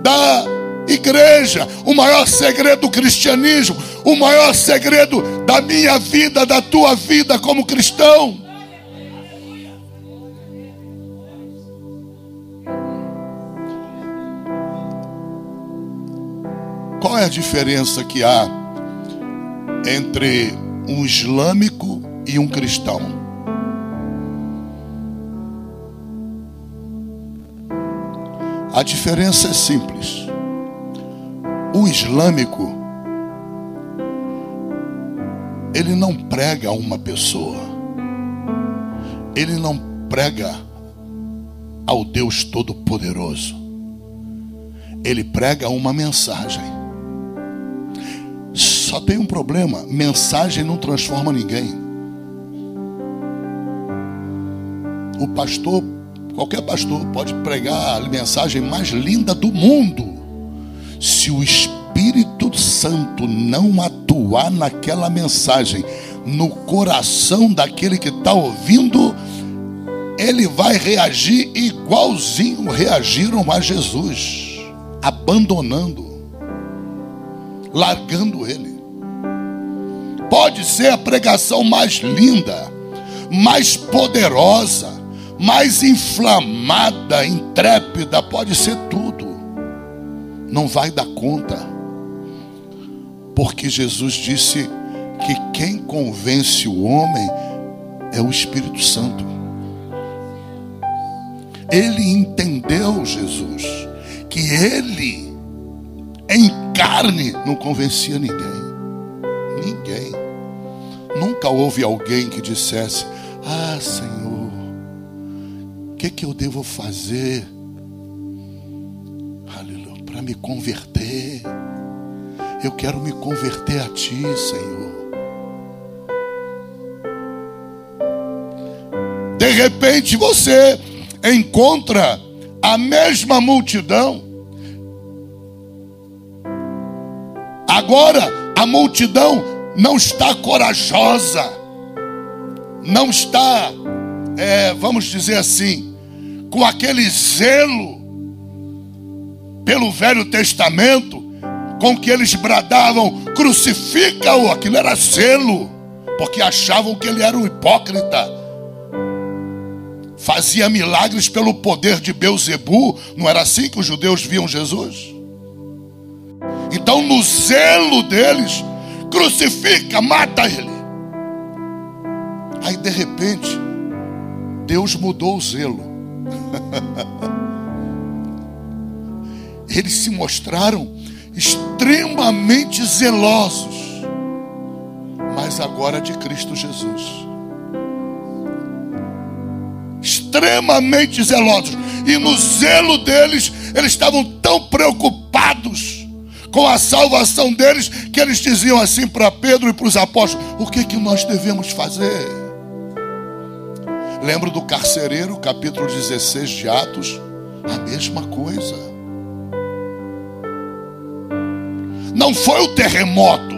da igreja, o maior segredo do cristianismo, o maior segredo da minha vida, da tua vida como cristão. Qual é a diferença que há entre um islâmico e um cristão? A diferença é simples. O islâmico, ele não prega a uma pessoa, ele não prega ao Deus Todo-Poderoso, ele prega uma mensagem. Só tem um problema: mensagem não transforma ninguém. O pastor, qualquer pastor, pode pregar a mensagem mais linda do mundo. Se o Espírito Santo não atuar naquela mensagem, no coração daquele que está ouvindo, ele vai reagir igualzinho reagiram a Jesus, abandonando, largando ele. Pode ser a pregação mais linda, mais poderosa, mais inflamada, intrépida, pode ser tudo. Não vai dar conta, porque Jesus disse que quem convence o homem é o Espírito Santo. Ele entendeu, Jesus, que ele em carne não convencia ninguém. Ninguém. Nunca houve alguém que dissesse: ah, Senhor, o que eu devo fazer para me converter? Eu quero me converter a Ti, Senhor. De repente você encontra a mesma multidão. Agora a multidão não está corajosa, não está, vamos dizer assim, com aquele zelo pelo Velho Testamento, com que eles bradavam: crucifica-o. Aquilo era zelo, porque achavam que ele era um hipócrita, fazia milagres pelo poder de Belzebu. Não era assim que os judeus viam Jesus? Então, no zelo deles, crucifica, mata ele. Aí de repente Deus mudou o zelo. Eles se mostraram extremamente zelosos, mas agora de Cristo Jesus. Extremamente zelosos. E no zelo deles, eles estavam tão preocupados com a salvação deles, que eles diziam assim para Pedro e para os apóstolos: o que nós devemos fazer? Lembro do carcereiro, capítulo 16 de Atos, a mesma coisa. Não foi o terremoto.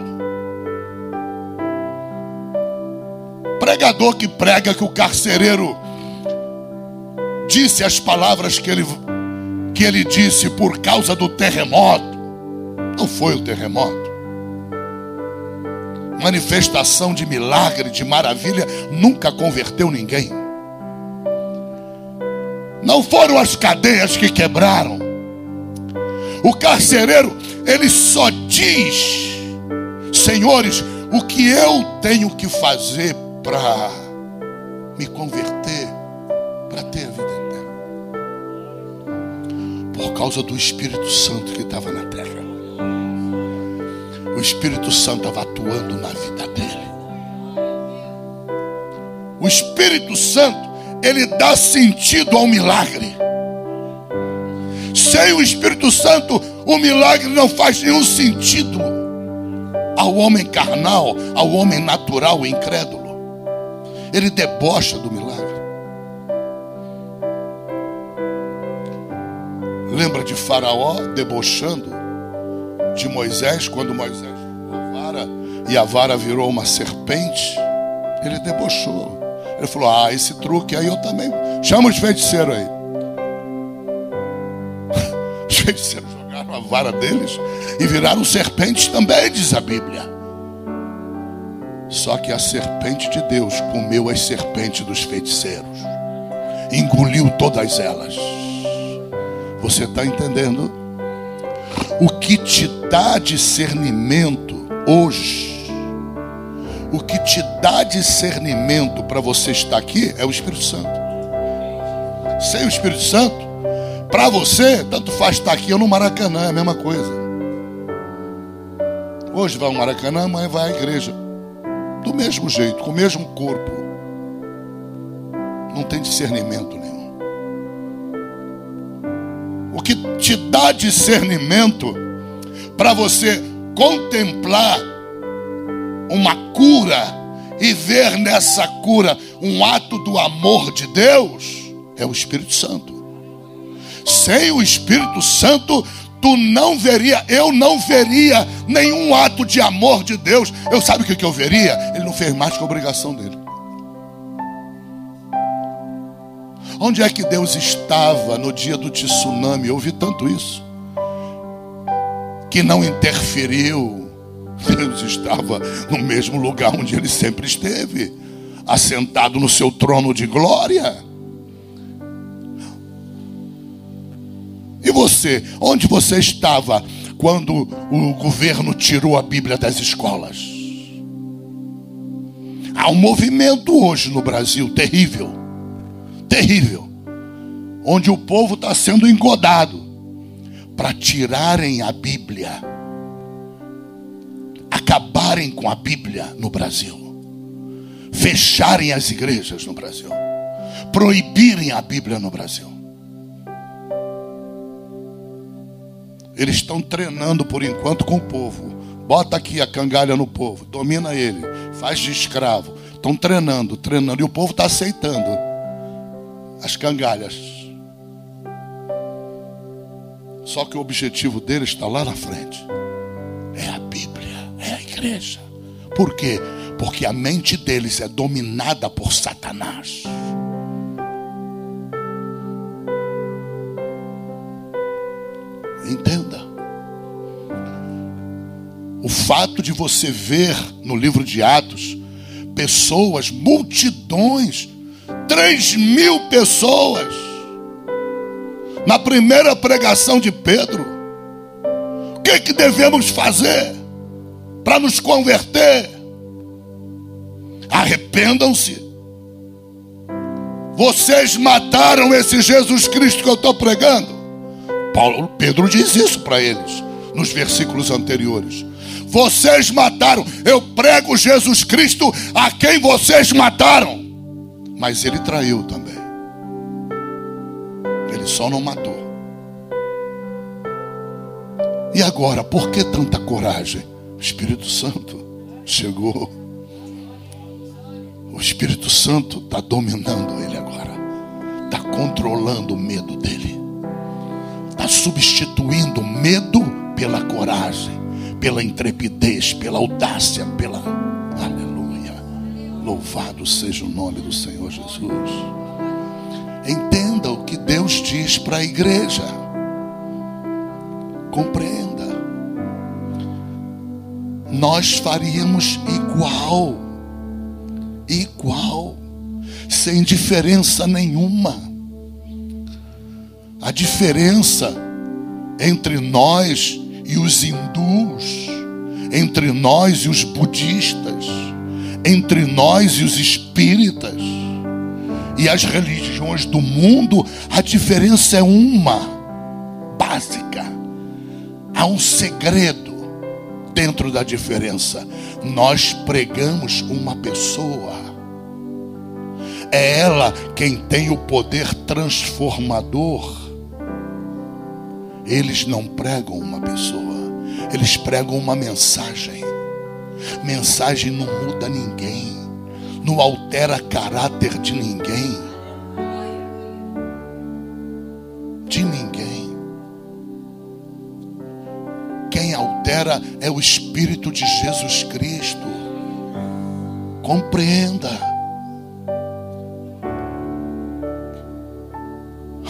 Pregador que prega que o carcereiro disse as palavras que ele disse por causa do terremoto. Não foi o terremoto. Manifestação de milagre, de maravilha, nunca converteu ninguém. Não foram as cadeias que quebraram. O carcereiro, ele só diz: senhores, o que eu tenho que fazer para me converter, para ter a vida eterna? Por causa do Espírito Santo que estava na terra. O Espírito Santo estava atuando na vida dele. O Espírito Santo, ele dá sentido ao milagre. Sem o Espírito Santo, o milagre não faz nenhum sentido ao homem carnal, ao homem natural e incrédulo. Ele debocha do milagre. Lembra de Faraó debochando de Moisés, quando Moisés jogou a vara e a vara virou uma serpente? Ele debochou. Ele falou: ah, esse truque aí eu também. Chama os feiticeiros aí. Os feiticeiros jogaram a vara deles e viraram serpentes também, diz a Bíblia. Só que a serpente de Deus comeu as serpentes dos feiticeiros, engoliu todas elas. Você está entendendo? O que te dá discernimento hoje, o que te dá discernimento para você estar aqui é o Espírito Santo. Sem o Espírito Santo, para você, tanto faz estar aqui ou no Maracanã, é a mesma coisa. Hoje vai ao Maracanã, amanhã vai à igreja. Do mesmo jeito, com o mesmo corpo. Não tem discernimento nenhum. O que te dá discernimento para você contemplar uma cura e ver nessa cura um ato do amor de Deus é o Espírito Santo. Sem o Espírito Santo, eu não veria nenhum ato de amor de Deus. Eu sabe o que eu veria? Ele não fez mais que a obrigação dele. Onde é que Deus estava no dia do tsunami? Eu ouvi tanto isso. Que não interferiu. Deus estava no mesmo lugar onde ele sempre esteve, assentado no seu trono de glória. E você? Onde você estava quando o governo tirou a Bíblia das escolas? Há um movimento hoje no Brasil terrível, terrível, onde o povo está sendo engodado para tirarem a Bíblia, acabarem com a Bíblia no Brasil, fecharem as igrejas no Brasil, proibirem a Bíblia no Brasil. Eles estão treinando por enquanto com o povo. Bota aqui a cangalha no povo, domina ele, faz de escravo. Estão treinando, e o povo está aceitando as cangalhas. Só que o objetivo deles está lá na frente. É a Bíblia, é a igreja. Por quê? Porque a mente deles é dominada por Satanás. Entenda. O fato de você ver no livro de Atos pessoas, multidões, 3.000 pessoas na primeira pregação de Pedro. O que devemos fazer para nos converter? Arrependam-se. Vocês mataram esse Jesus Cristo que eu estou pregando. Pedro diz isso para eles nos versículos anteriores. Vocês mataram. Eu prego Jesus Cristo a quem vocês mataram. Mas ele traiu também. Ele só não matou. E agora, por que tanta coragem? O Espírito Santo chegou. O Espírito Santo está dominando ele agora. Está controlando o medo dele. Está substituindo o medo pela coragem, pela intrepidez, pela audácia, pela... Aleluia. Louvado seja o nome do Senhor Jesus. Entenda o que Deus diz para a igreja. Compreenda. Nós faríamos igual, sem diferença nenhuma. A diferença entre nós e os hindus, entre nós e os budistas, entre nós e os espíritas e as religiões do mundo, a diferença é uma, básica. Há um segredo dentro da diferença. Nós pregamos uma pessoa. É ela quem tem o poder transformador. Eles não pregam uma pessoa, eles pregam uma mensagem. Mensagem não muda ninguém, não altera caráter de ninguém. De ninguém. Quem altera é o Espírito de Jesus Cristo. Compreenda.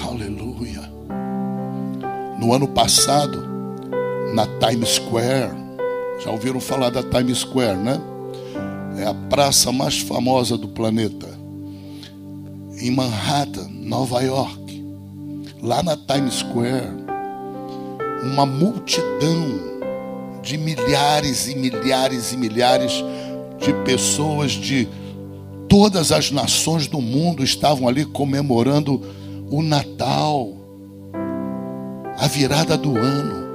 Aleluia. No ano passado, na Times Square, já ouviram falar da Times Square, né? É a praça mais famosa do planeta. Em Manhattan, Nova York. Lá na Times Square, uma multidão de milhares e milhares e milhares de pessoas de todas as nações do mundo estavam ali comemorando o Natal, a virada do ano.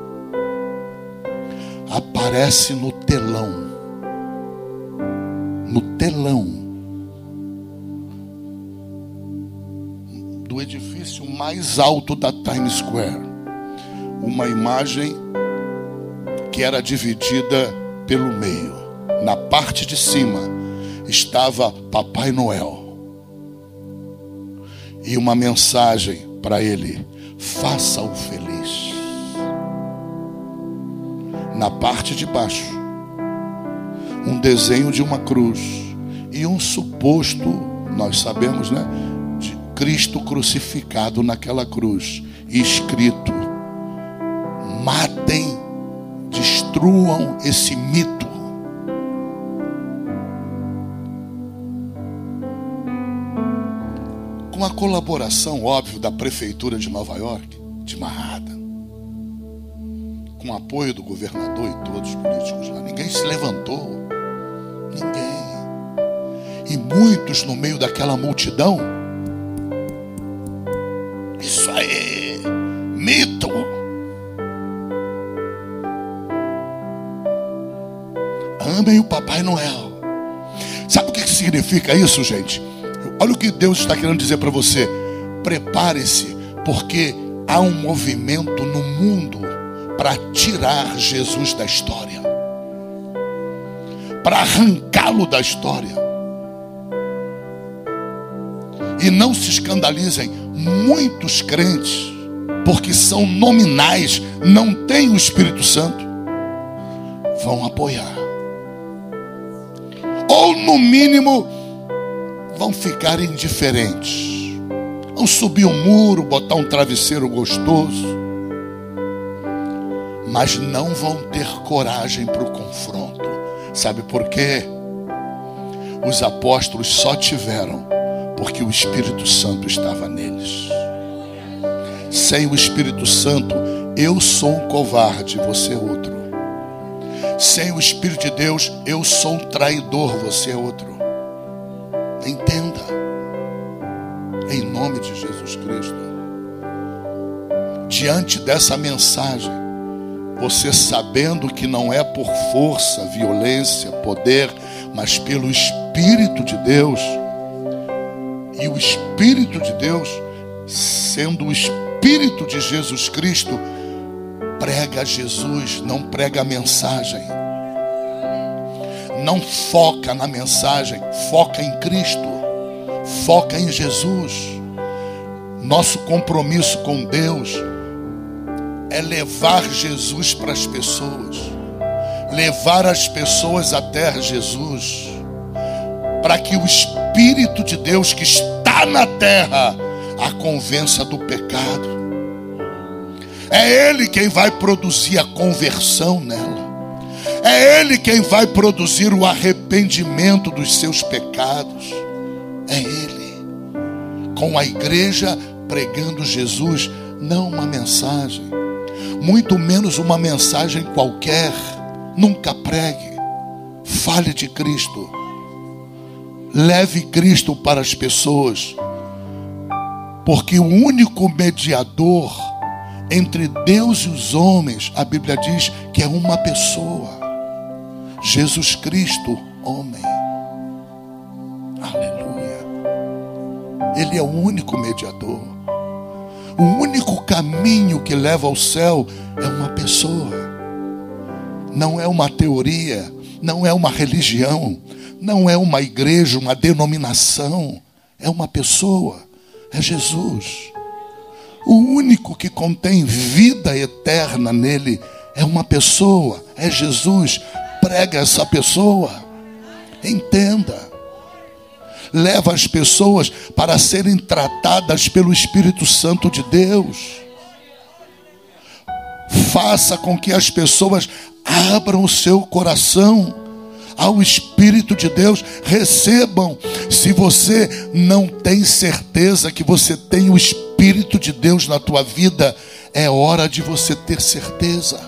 Aparece no telão do edifício mais alto da Times Square, uma imagem que era dividida pelo meio. Na parte de cima estava Papai Noel e uma mensagem para ele: faça-o feliz. Na parte de baixo, um desenho de uma cruz e um suposto, nós sabemos, né, de Cristo crucificado naquela cruz, e escrito: matem, destruam esse mito. Com a colaboração, óbvio, da prefeitura de Nova York, de Manhattan, com o apoio do governador e todos os políticos lá, ninguém se levantou. Ninguém. E muitos no meio daquela multidão: isso aí, mito. Amem o Papai Noel. Sabe o que significa isso, gente? Olha o que Deus está querendo dizer para você. Prepare-se, porque há um movimento no mundo para tirar Jesus da história, para arrancá-lo da história. E não se escandalizem, muitos crentes, porque são nominais, não têm o Espírito Santo, vão apoiar, ou no mínimo vão ficar indiferentes, vão subir um muro, botar um travesseiro gostoso, mas não vão ter coragem para o confronto. Sabe por quê? Os apóstolos só tiveram porque o Espírito Santo estava neles. Sem o Espírito Santo, eu sou um covarde, você é outro. Sem o Espírito de Deus, eu sou um traidor, você é outro. Entenda. Em nome de Jesus Cristo. Diante dessa mensagem, você sabendo que não é por força, violência, poder, mas pelo Espírito de Deus. E o Espírito de Deus, sendo o Espírito de Jesus Cristo, prega Jesus, não prega a mensagem. Não foca na mensagem, foca em Cristo, foca em Jesus. Nosso compromisso com Deus é levar Jesus para as pessoas, levar as pessoas até Jesus, para que o Espírito de Deus que está na terra a convença do pecado. É Ele quem vai produzir a conversão nela. É Ele quem vai produzir o arrependimento dos seus pecados. É Ele, com a igreja pregando Jesus, não uma mensagem. muito menos uma mensagem qualquer. Nunca pregue. Fale de Cristo. Leve Cristo para as pessoas. Porque o único mediador entre Deus e os homens, a Bíblia diz que é uma pessoa. Jesus Cristo, homem. Aleluia. Ele é o único mediador. O único caminho que leva ao céu é uma pessoa. Não é uma teoria, não é uma religião, não é uma igreja, uma denominação. É uma pessoa, é Jesus. O único que contém vida eterna nele é uma pessoa, é Jesus. Prega essa pessoa. Entenda. Leva as pessoas para serem tratadas pelo Espírito Santo de Deus. Faça com que as pessoas abram o seu coração ao Espírito de Deus. Recebam. Se você não tem certeza que você tem o Espírito de Deus na tua vida, é hora de você ter certeza.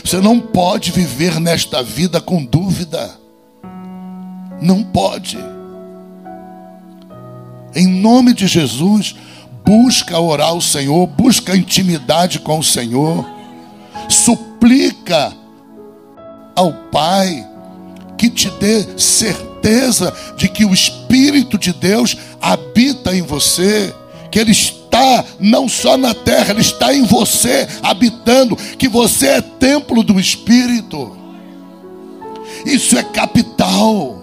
Você não pode viver nesta vida com dúvida. Não pode. Em nome de Jesus, busca orar ao Senhor, busca intimidade com o Senhor, suplica ao Pai que te dê certeza de que o Espírito de Deus habita em você, que Ele está não só na terra, Ele está em você, habitando, que você é templo do Espírito. Isso é capital.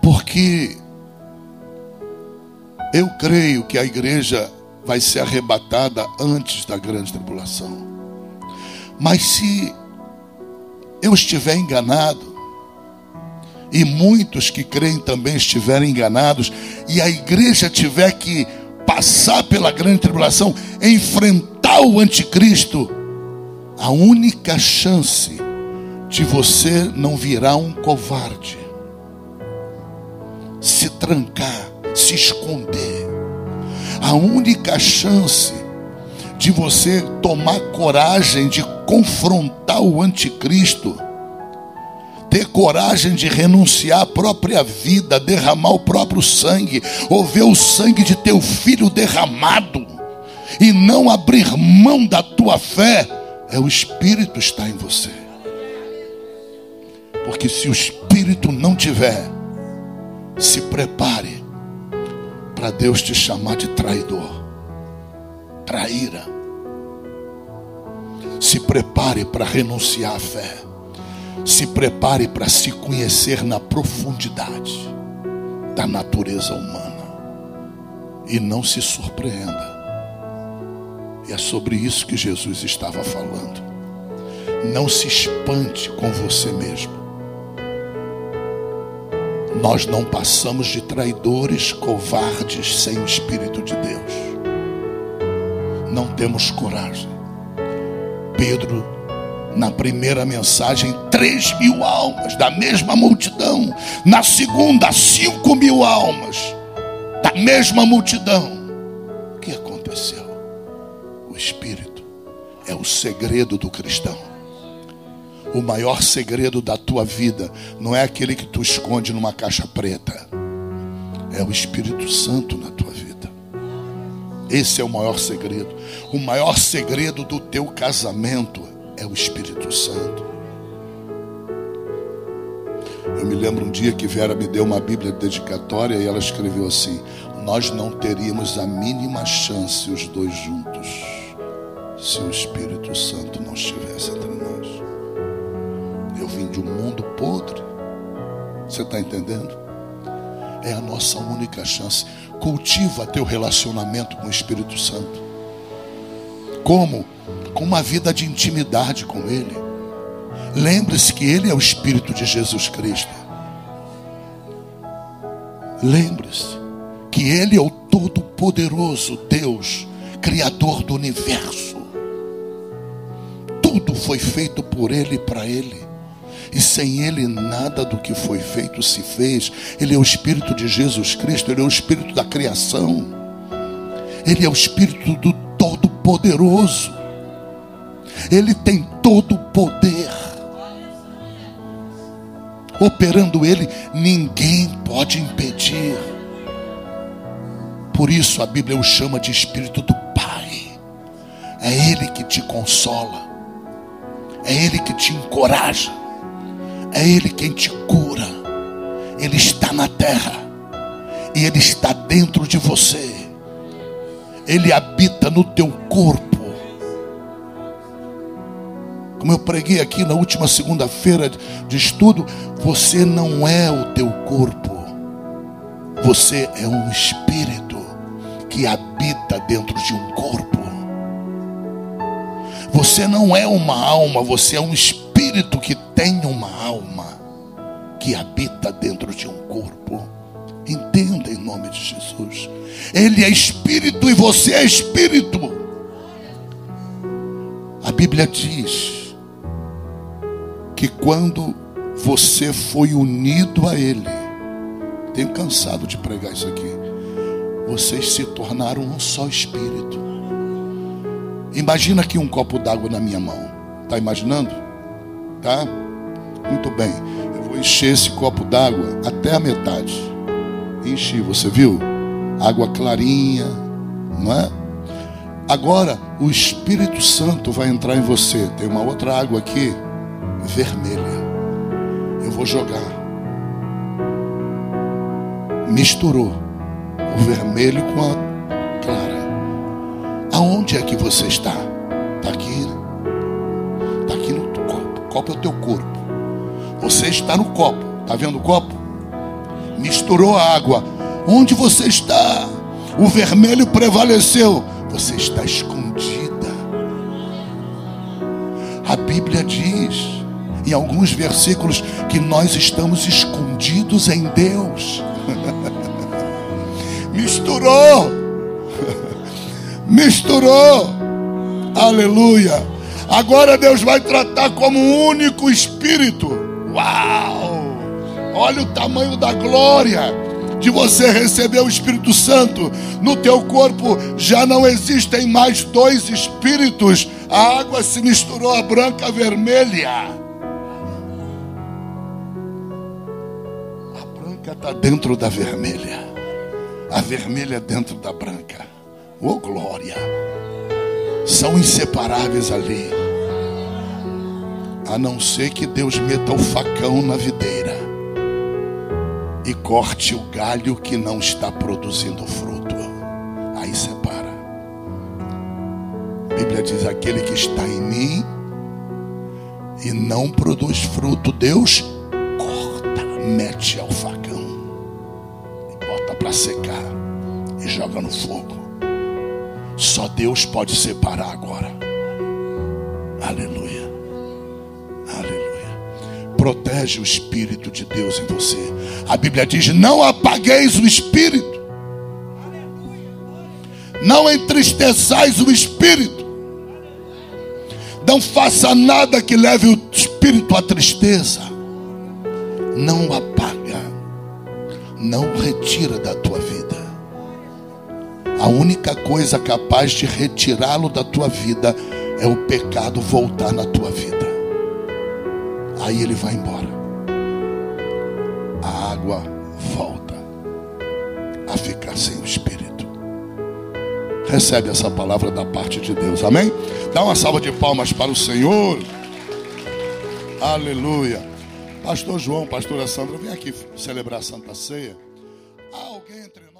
Porque eu creio que a igreja vai ser arrebatada antes da grande tribulação. Mas se eu estiver enganado, e muitos que creem também estiverem enganados, e a igreja tiver que passar pela grande tribulação, enfrentar o anticristo, a única chance de você não virar um covarde, se trancar, se esconder, a única chance de você tomar coragem de confrontar o anticristo, ter coragem de renunciar à própria vida, derramar o próprio sangue, ou ver o sangue de teu filho derramado, e não abrir mão da tua fé, é o Espírito está em você. Porque se o Espírito não tiver, se prepare para Deus te chamar de traidor, traíra. Se prepare para renunciar à fé. Se prepare para se conhecer na profundidade da natureza humana. E não se surpreenda. E é sobre isso que Jesus estava falando. Não se espante com você mesmo. Nós não passamos de traidores, covardes, sem o Espírito de Deus. Não temos coragem. Pedro, na primeira mensagem, 3.000 almas da mesma multidão. Na segunda, 5.000 almas da mesma multidão. O que aconteceu? O Espírito é o segredo do cristão. O maior segredo da tua vida não é aquele que tu esconde numa caixa preta. É o Espírito Santo na tua vida. Esse é o maior segredo. O maior segredo do teu casamento é o Espírito Santo. Eu me lembro um dia que Vera me deu uma Bíblia dedicatória e ela escreveu assim: nós não teríamos a mínima chance os dois juntos se o Espírito Santo não estivesse entre nós. Eu vim de um mundo podre. Você está entendendo? É a nossa única chance. Cultiva teu relacionamento com o Espírito Santo. Como? Com uma vida de intimidade com Ele. Lembre-se que Ele é o Espírito de Jesus Cristo. Lembre-se que Ele é o Todo-Poderoso Deus, Criador do universo. Tudo foi feito por Ele e para Ele. E sem Ele nada do que foi feito se fez. Ele é o Espírito de Jesus Cristo. Ele é o Espírito da criação. Ele é o Espírito do Todo-Poderoso. Ele tem todo o poder. Operando Ele, ninguém pode impedir. Por isso a Bíblia o chama de Espírito do Pai. É Ele que te consola. É Ele que te encoraja. É Ele quem te cura. Ele está na terra. E Ele está dentro de você. Ele habita no teu corpo. Como eu preguei aqui na última segunda-feira de estudo, você não é o teu corpo. Você é um espírito que habita dentro de um corpo. Você não é uma alma, você é um espírito que tem uma alma que habita dentro de um corpo. Entenda em nome de Jesus. Ele é espírito e você é espírito. A Bíblia diz que quando você foi unido a Ele, tenho cansado de pregar isso aqui, vocês se tornaram um só espírito. Imagina aqui um copo d'água na minha mão. Está imaginando? Tá? Muito bem. Eu vou encher esse copo d'água até a metade. Enchi, você viu? Água clarinha, não é? Agora o Espírito Santo vai entrar em você. Tem uma outra água aqui, vermelha. Eu vou jogar. Misturou o vermelho com a clara. Aonde é que você está? Está aqui. Está aqui no copo. O copo é o teu corpo. Você está no copo. Está vendo o copo? Misturou a água. Onde você está? O vermelho prevaleceu. Você está escondida. A Bíblia diz em alguns versículos que nós estamos escondidos em Deus. Misturou. Misturou. Aleluia. Agora Deus vai tratar como um único espírito. Uau! Olha o tamanho da glória de você receber o Espírito Santo. No teu corpo já não existem mais dois espíritos. A água se misturou, a branca a vermelha. A branca está dentro da vermelha. A vermelha dentro da branca. Oh glória! São inseparáveis ali. A não ser que Deus meta o facão na videira e corte o galho que não está produzindo fruto. Aí separa. A Bíblia diz: aquele que está em mim e não produz fruto, Deus corta, mete ao facão e bota para secar e joga no fogo. Só Deus pode separar agora. Aleluia. Aleluia. Protege o Espírito de Deus em você. A Bíblia diz: não apagueis o Espírito. Não entristeçais o Espírito. Não faça nada que leve o Espírito à tristeza. Não apaga. Não retira da tua vida. A única coisa capaz de retirá-lo da tua vida é o pecado voltar na tua vida. Aí ele vai embora. A água volta a ficar sem o Espírito. Recebe essa palavra da parte de Deus, amém? Dá uma salva de palmas para o Senhor. Aleluia. Pastor João, pastora Sandra, vem aqui celebrar a Santa Ceia. Há alguém entre nós?